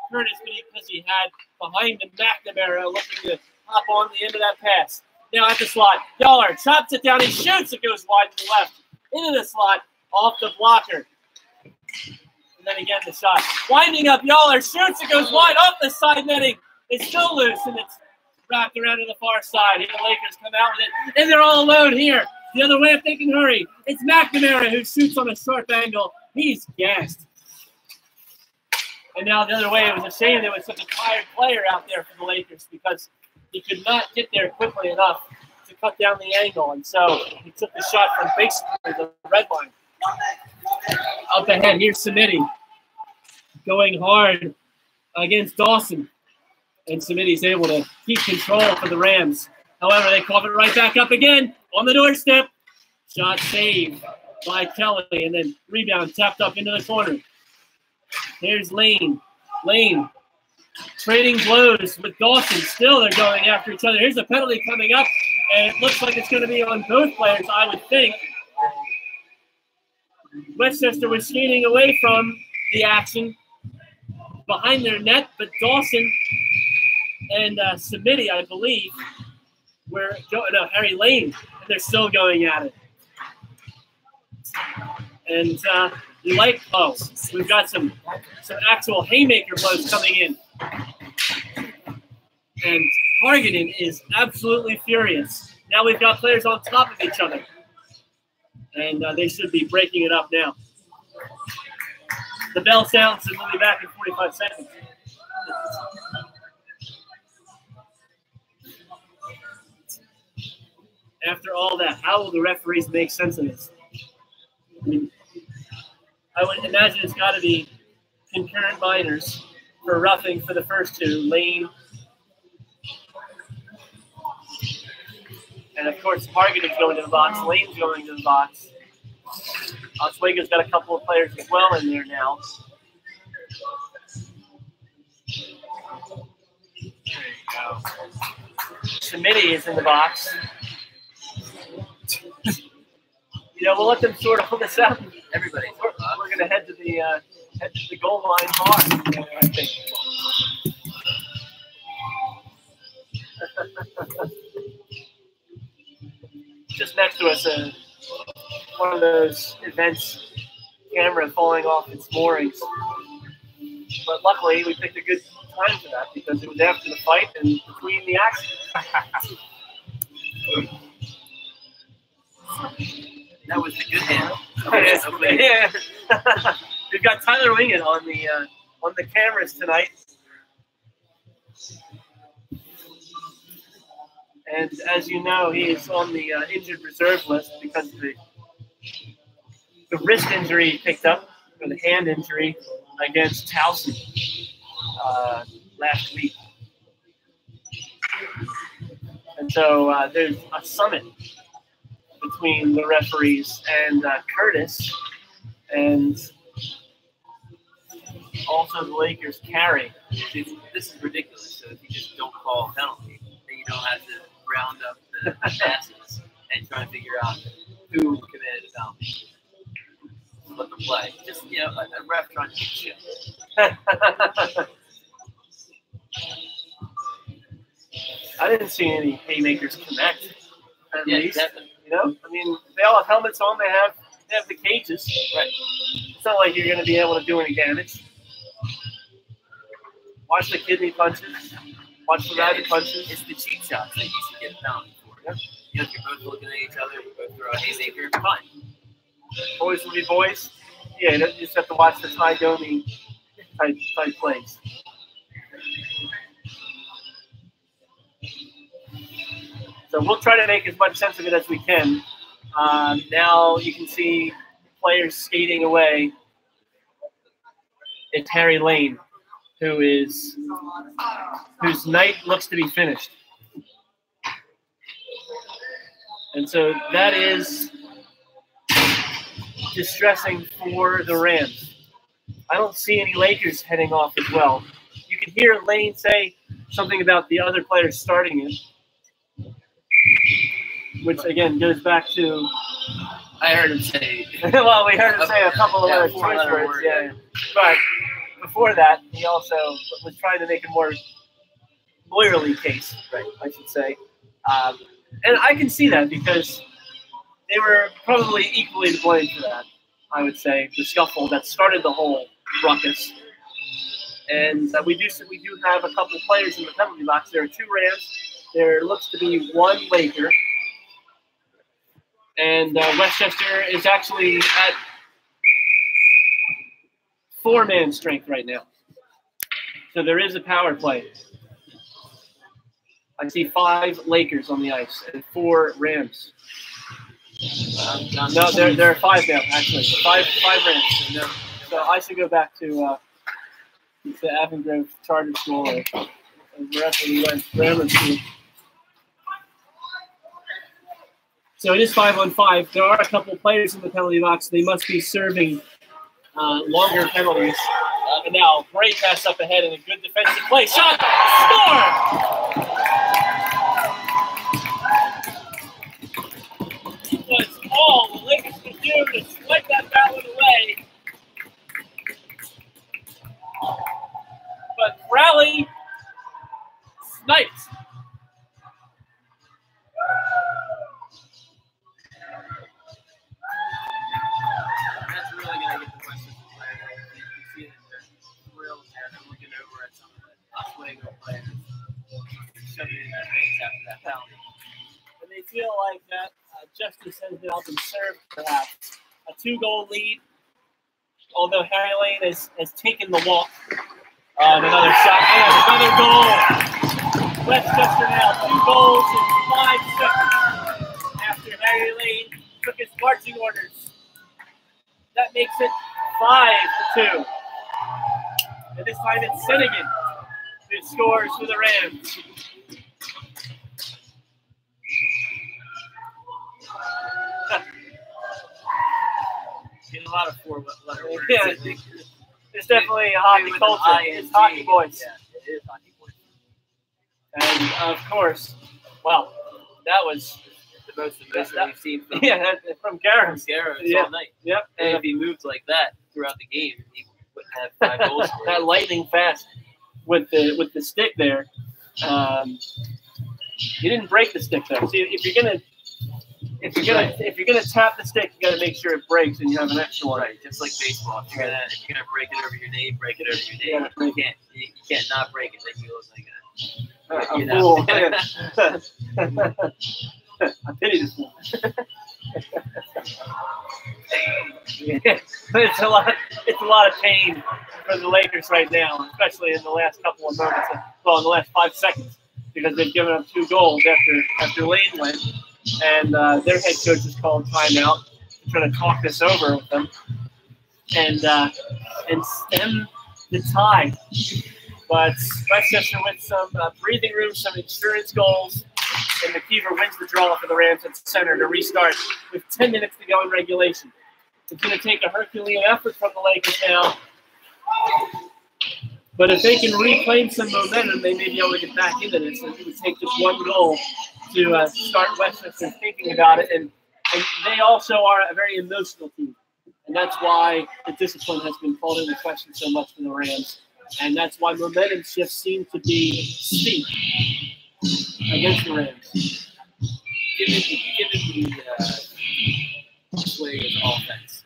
Curtis, because he had behind him McNamara looking to hop on the end of that pass. Now at the slot, Yaller chops it down, he shoots, it goes wide to the left. Into the slot, off the blocker. And then again the shot. Winding up, Yaller shoots, it goes wide, off the side netting. It's still loose, and it's wrapped around to the far side. Here the Lakers come out with it, and they're all alone here. The other way, if they can hurry, it's McNamara who shoots on a sharp angle. He's gassed. And now the other way, it was a shame there was such a tired player out there for the Lakers because he could not get there quickly enough to cut down the angle. And so he took the shot from basically the red line. Up ahead, here's Samedi going hard against Dawson. And Samedi's able to keep control for the Rams. However, they cough it right back up again on the doorstep. Shot saved by Kelly, and then rebound tapped up into the corner. Here's Lane. Lane trading blows with Dawson. Still, they're going after each other. Here's a penalty coming up, and it looks like it's going to be on both players, I would think. Westchester was skating away from the action behind their net, but Dawson and Samedi, I believe, Harry Lane, and they're still going at it. And we've got some actual haymaker blows coming in. And Hargaden is absolutely furious. Now we've got players on top of each other. And they should be breaking it up now. The bell sounds, and we'll be back in 45 seconds. After all that, how will the referees make sense of this? I mean, I would imagine it's got to be concurrent minors for roughing for the first two, Lane. And, of course, Hargaden's going to the box. Lane's going to the box. Oswego's got a couple of players as well in there now. There you go. Samedi is in the box. We'll let them sort all this out. Everybody. We're going to head to the goal line bar, I think. Just next to us, one of those events camera falling off its moorings. But luckily, we picked a good time for that because it was after the fight and between the action. That was the good hand. Yeah. We've got Tyler Wingett on the cameras tonight. And as you know, he is on the injured reserve list because of the wrist injury he picked up, or the hand injury against Towson last week. And so there's a summit between the referees and Curtis, and also the Lakers carry. This is ridiculous. So if you just don't call a penalty, then you don't have to round up the passes and try to figure out who committed a penalty. Let them play. Just, a ref trying to shit. I didn't see any haymakers connect, at least. Definitely. I mean, they all have helmets on. They have the cages. Right. It's not like you're going to be able to do any damage. Watch the kidney punches. Watch the rabbit punches. It's the cheap shots that you should get a penalty for. If you're both looking at each other, you both throw a haymaker, fine. Boys will be boys. Yeah, you just have to watch the Ty Domi type plays. So we'll try to make as much sense of it as we can. Now you can see players skating away. It's Harry Lane, whose night looks to be finished. And so that is distressing for the Rams. I don't see any Lakers heading off as well. You can hear Lane say something about the other players starting it, which again goes back to. I heard him say. Well, we heard him say a couple of other choice words. Yeah, but before that, he also was trying to make a more lawyerly case, right? I should say, and I can see that because they were probably equally to blame for that. I would say the scuffle that started the whole ruckus. And we do have a couple of players in the penalty box. There are 2 Rams. There looks to be 1 Laker. And Westchester is actually at 4-man strength right now. So there is a power play. I see 5 Lakers on the ice and 4 Rams. No, there are 5 now, actually. 5 Rams. So I should go back to the Avon Charter School or wherever we went, grammar school. So it is 5-on-5. There are a couple players in the penalty box. They must be serving longer penalties. And now, great pass up ahead and a good defensive play. Shot! Score! That's all the Lakers can do to swipe that ballon away. But Crowley snipes. That's really going to get the Westchester player. You can see that they're thrilled there. They're looking over at some of the Oswego players, shoving it in their face after that penalty. And they feel like that justice has been served, perhaps. A 2-goal lead, although Harry Lane has taken the walk. Another shot and another goal. Westchester now 2 goals in 5 seconds after Harry Lane took his marching orders. That makes it 5-2. And this time it's Sennigan who scores for the Rams. Getting a lot of 4-letter words. Yeah, it's definitely a hockey culture. It's hockey boys. Yeah, it is hockey boys. And of course, well, that was the most emotion we've seen from Garrow. All night. Yep. And if he moved like that throughout the game, he wouldn't have 5 goals. That lightning fast with the stick there. He didn't break the stick though. See, if you're gonna tap the stick, you gotta make sure it breaks and you have an extra one. Right, just like baseball. If you're gonna break it over your knee, break it over your knee. You can't not break it. Then you look like a fool. I pity this fool. It's a lot of pain for the Lakers right now, especially in the last couple of moments. Well, in the last 5 seconds, because they've given up 2 goals after Lane went. And their head coach has called timeout to try to talk this over with them and stem the tide. But Westchester with some breathing room, some insurance goals, and McKeever wins the draw for the Rams at center to restart with 10 minutes to go in regulation. It's going to take a Herculean effort from the Lakers now. But if they can reclaim some momentum, they may be able to get back into this. And it would take just 1 goal to start Westchester thinking about it. And they also are a very emotional team. And that's why the discipline has been called into question so much for the Rams. And that's why momentum shifts seem to be steep against the Rams. Given the Oswego's offense,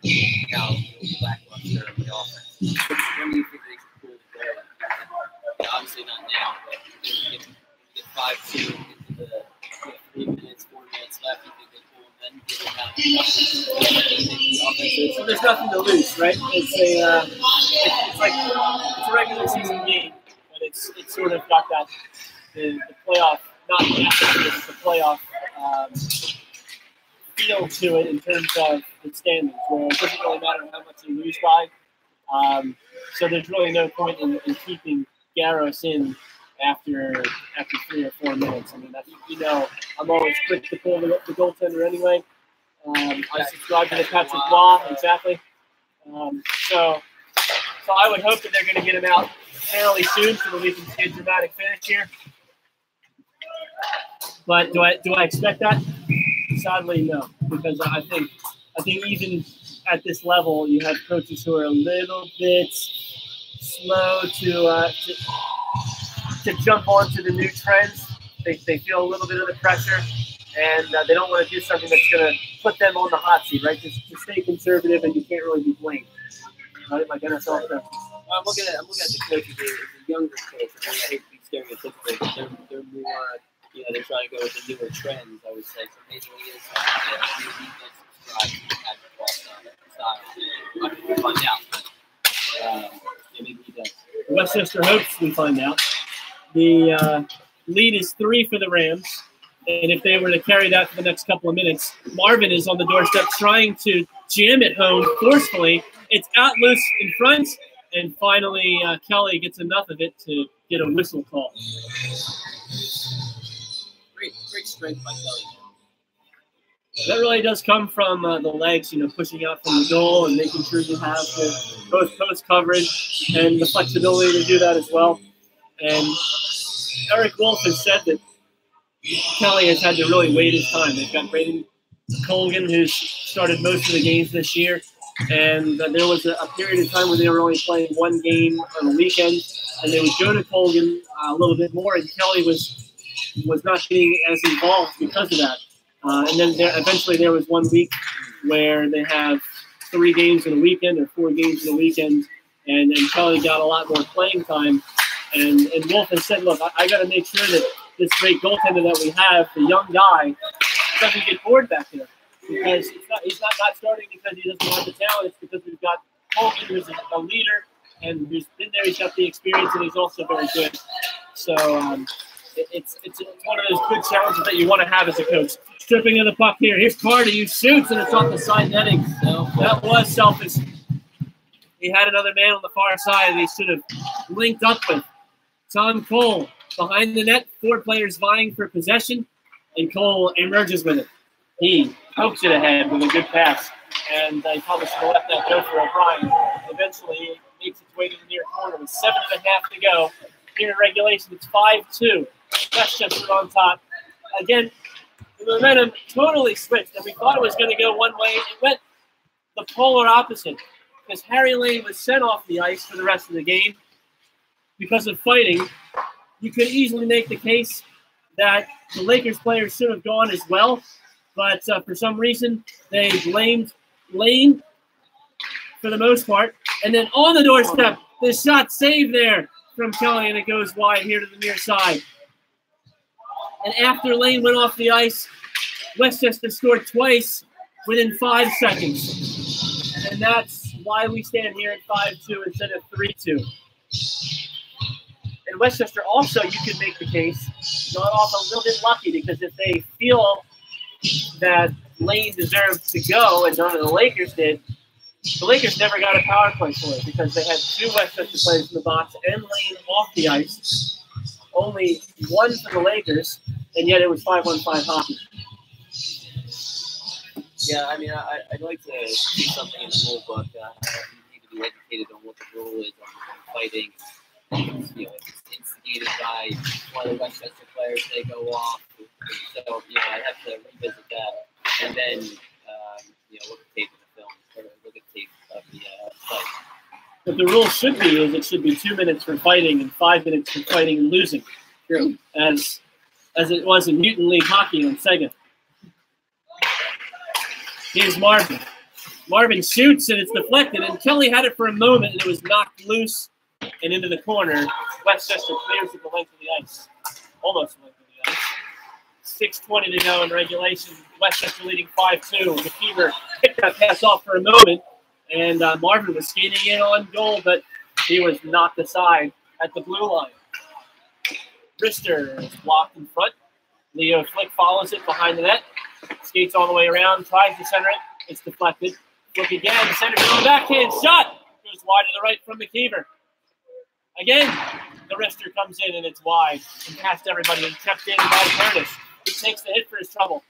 how lackluster of the offense, when do you think they should pull together? Obviously not now, but get 5-2 into the 3 minutes, 4 minutes left. You think they pull and then get them out So there's nothing to lose, right? It's a regular season game, but it's sort of got that the playoff, not the atmosphere, but the playoff feel to it in terms of the standings, where it doesn't really matter how much you lose by. So there's really no point in keeping Garros in after 3 or 4 minutes. I mean, I'm always quick to pull the goaltender anyway. I subscribe to the Patrick Law, exactly. So I would hope that they're going to get him out fairly soon so that we can see a dramatic finish here. But do I expect that? Sadly, no, because I think even at this level, you have coaches who are a little bit slow to jump onto the new trends. They feel a little bit of the pressure, and they don't want to do something that's going to put them on the hot seat, right? Just stay conservative, and you can't really be blamed. Right? Like NFL coaches. I'm looking at the coaches, the younger coaches. I mean, I hate to be stereotypical, but they're more, they're trying to go with the newer trends, I would say. So maybe it is something that you can subscribe to the style. I mean, we'll find out. Maybe he does. Westchester hopes we find out. The lead is 3 for the Rams, and if they were to carry that for the next couple of minutes, Marvin is on the doorstep trying to jam it home forcefully. It's out loose in front, and finally Kelly gets enough of it to get a whistle call. Great strength by Kelly. That really does come from the legs, pushing out from the goal and making sure you have the post coverage and the flexibility to do that as well. And Eric Wolf has said that Kelly has had to really wait his time. They've got Braden Colgan, who's started most of the games this year, and there was a period of time where they were only playing 1 game on the weekend, and they would go to Colgan a little bit more, and Kelly was not getting as involved because of that. And then eventually there was 1 week where they have 3 games in a weekend or 4 games in a weekend, and Kelly got a lot more playing time. And Wolf has said, look, I got to make sure that this great goaltender that we have, the young guy, doesn't get bored back there. Because he's not starting because he doesn't have the talent. It's because we've got Colgan, who's a leader, and who's been there. He's got the experience, and he's also very good. So it's one of those good challenges that you want to have as a coach. Stripping of the puck here. Here's Carter. He shoots, and it's off the side netting. That was selfish. He had another man on the far side that he should have linked up with. Tom Cole behind the net. 4 players vying for possession, and Cole emerges with it. He pokes it ahead with a good pass, and he probably should have left that go for O'Brien. Eventually, he makes its way to the near corner with 7.5 to go. Here in regulation, it's 5-2. Westchester on top. Again, the momentum totally switched, and we thought it was going to go one way. It went the polar opposite, because Harry Lane was sent off the ice for the rest of the game because of fighting. You could easily make the case that the Lakers players should have gone as well, but for some reason they blamed Lane for the most part. And then on the doorstep, the shot saved there from Kelly, and it goes wide here to the near side. And after Lane went off the ice, Westchester scored twice within 5 seconds. And that's why we stand here at 5-2 instead of 3-2. And Westchester also, you could make the case, got off a little bit lucky, because if they feel that Lane deserved to go and none of the Lakers did, the Lakers never got a power play for it because they had 2 Westchester players in the box and Lane off the ice. Only 1 for the Lakers, and yet it was 5-on-5 hockey. Yeah, I mean, I'd like to see something in the rule book. You need to be educated on what the rule is on fighting. If it's instigated by one of the Westchester players, they go off. So, I'd have to revisit that. And then, look at tape of the film, or look at tape of the fight. But the rule should be it should be 2 minutes for fighting and 5 minutes for fighting and losing. True. As it was in Mutant League Hockey on Sega. Here's Marvin. Marvin shoots, and it's deflected, and Kelly had it for a moment, and it was knocked loose and into the corner. Westchester clears at the length of the ice. Almost the length of the ice. 6:20 to go in regulation. Westchester leading 5-2. McKeever picked that pass off for a moment, and Marvin was skating in on goal, but he was knocked aside at the blue line. Brister is blocked in front. Leo Flick follows it behind the net. Skates all the way around, tries to center it. It's deflected. Flick again, centers it on the backhand. Shot! Goes wide to the right from McKeever. Again, the wrister comes in and it's wide and past everybody and kept in by Curtis. He takes the hit for his trouble.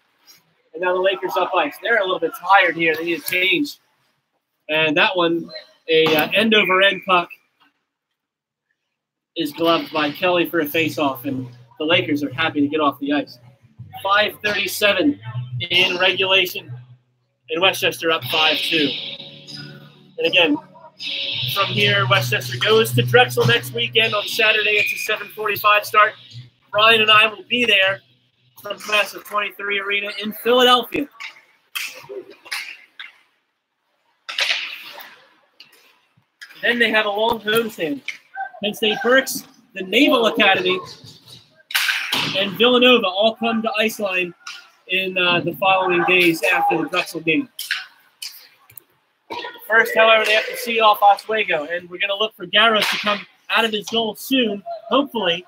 And now the Lakers up ice. They're a little bit tired here. They need a change. And that one, a end-over-end puck, is gloved by Kelly for a face-off. And the Lakers are happy to get off the ice. 5:37 in regulation. And Westchester up 5-2. And again, from here, Westchester goes to Drexel next weekend on Saturday. It's a 7:45 start. Brian and I will be there from Class of 23 Arena in Philadelphia. Then they have a long homestand. Penn State Berks, the Naval Academy, and Villanova all come to Iceline in the following days after the Drexel game. First, however, they have to see off Oswego, and we're going to look for Garros to come out of his goal soon, hopefully,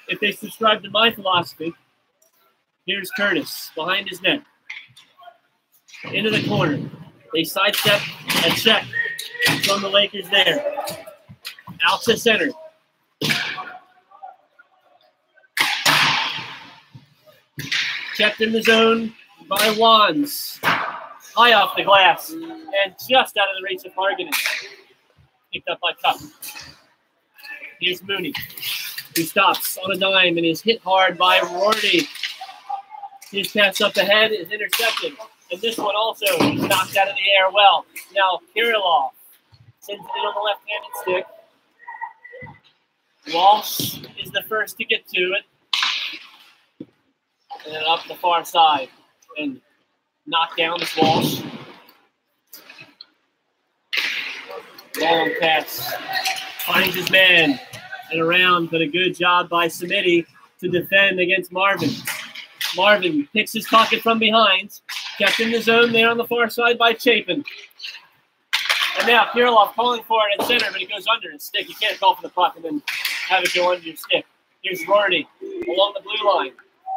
if they subscribe to my philosophy. Here's Curtis behind his net. Into the corner. They sidestep and check from the Lakers there. Out to center. Checked in the zone by Wands. High off the glass and just out of the reach of Harganen. Picked up by Cup. Here's Mooney, who stops on a dime and is hit hard by Rorty. His pass up ahead is intercepted. And this one also is knocked out of the air well. Now Kirilov sends it in on the left-handed stick. Walsh is the first to get to it. And then up the far side. And knocked down this Walsh. Long pass. Finds his man. And around, but a good job by Samiti to defend against Marvin. Marvin picks his pocket from behind. Kept in the zone there on the far side by Chapin. And now Kirilov calling for it at center, but it goes under his stick. You can't call for the puck and then have it go under your stick. Here's Rorty along the blue line.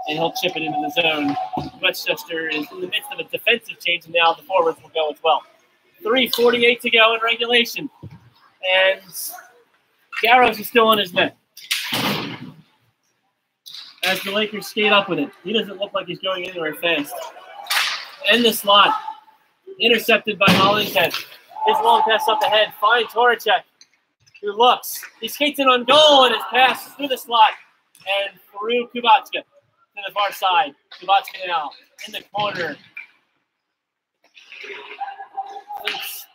And he'll chip it into the zone. Westchester is in the midst of a defensive change, and now the forwards will go as well. 3:48 to go in regulation. And Garros is still on his net. As the Lakers skate up with it. He doesn't look like he's going anywhere fast. In the slot. Intercepted by Hollingshead. His long pass up ahead. Finds Horacek, who looks. He skates in on goal, and his pass through the slot. And through Kubatska. To the far side. Kubatska now in the corner. Flinks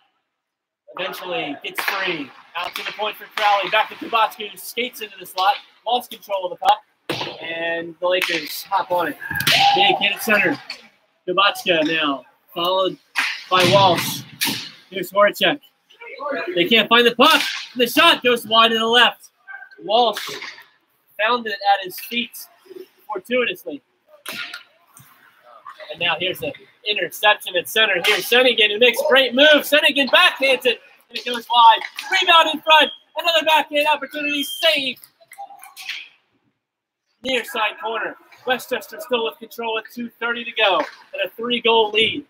eventually gets free. Out to the point for Crowley. Back to Kubatska, who skates into the slot. Lost control of the puck. And the Lakers hop on it. Big hit at center. Kubatska now. Followed by Walsh. Here's Horacek. They can't find the puck. The shot goes wide to the left. Walsh found it at his feet fortuitously. And now here's an interception at center. Here's Sennigan, who makes a great move. Sennigan backhands it, and it goes wide. Rebound in front. Another backhand opportunity saved. Near side corner. Westchester still with control with 2:30 to go and a 3-goal lead.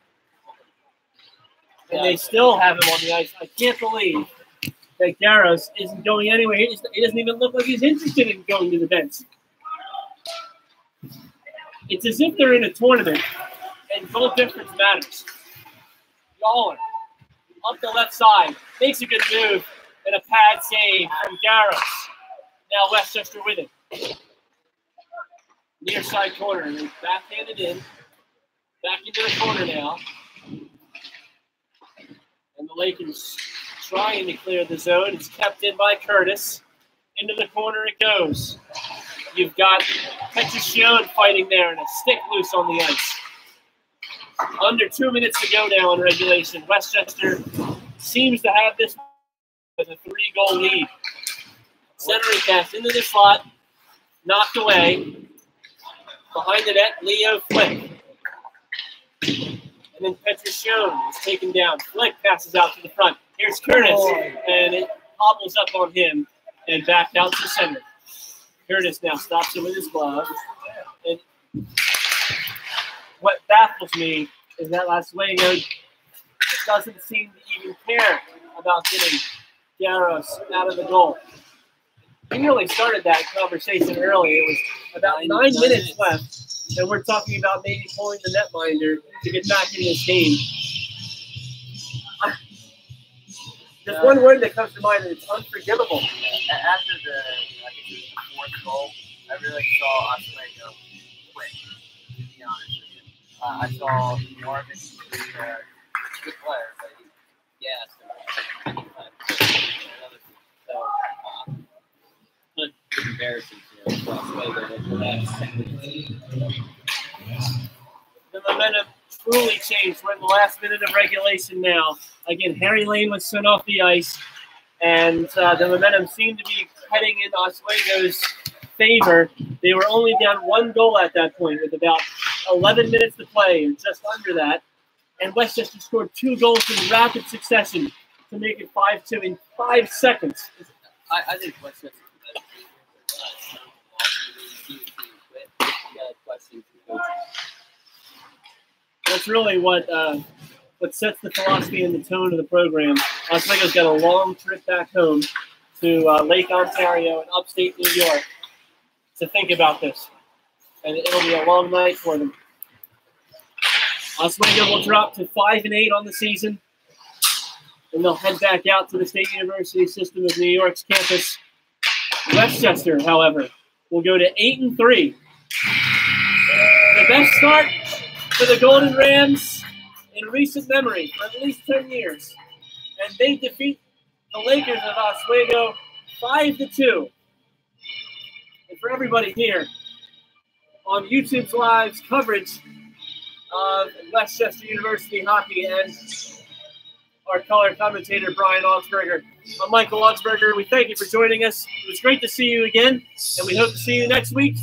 And they still have him on the ice. I can't believe that Garros isn't going anywhere. He doesn't even look like he's interested in going to the bench. It's as if they're in a tournament and goal difference matters. Yawler up the left side. Makes a good move and a pad save from Garros. Now Westchester with it. Near side corner. They backhanded in. Back into the corner now. And the Lakers trying to clear the zone. It's kept in by Curtis. Into the corner it goes. You've got Petroshion fighting there and a stick loose on the ice. Under 2 minutes to go now in regulation. Westchester seems to have this with a 3-goal lead. Centering pass into the slot. Knocked away. Behind the net, Leo Flick. And then Petrosian is taken down. Flick passes out to the front. Here's Curtis, and it hobbles up on him and back out to center. Curtis now stops him with his glove. And what baffles me is that Oswego doesn't seem to even care about getting Garros out of the goal. We really started that conversation early. It was about 9 minutes left, and we're talking about maybe pulling the netminder to get back in this game. There's one word that comes to mind, and it's unforgivable. After I guess it was the fourth goal, I really saw Oswego quit, to be honest with you. I saw Marvin, who's a good player, but he gassed So, embarrassing for Oswego. The momentum truly changed. We're in the last minute of regulation now. Again, Harry Lane was sent off the ice, and the momentum seemed to be heading in Oswego's favor. They were only down 1 goal at that point with about 11 minutes to play, or just under that. And Westchester scored 2 goals in rapid succession to make it 5-2 in 5 seconds. I think Westchester That's really what sets the philosophy and the tone of the program. Oswego's got a long trip back home to Lake Ontario in upstate New York to think about this. And it'll be a long night for them. Oswego will drop to 5-8 on the season. And they'll head back out to the State University system of New York's campus. Westchester, however, will go to 8-3. The best start for the Golden Rams in recent memory for at least 10 years. And they defeat the Lakers of Oswego 5-2. And for everybody here on YouTube's live coverage of Westchester University hockey and our color commentator, Brian Augsburger. I'm Michael Augsburger. We thank you for joining us. It was great to see you again, and we hope to see you next week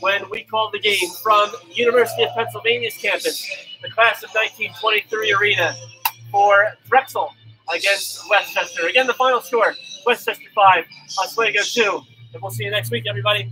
when we call the game from University of Pennsylvania's campus, the class of 1923 arena for Drexel against Westchester. Again, the final score, Westchester 5, Oswego 2. And we'll see you next week, everybody.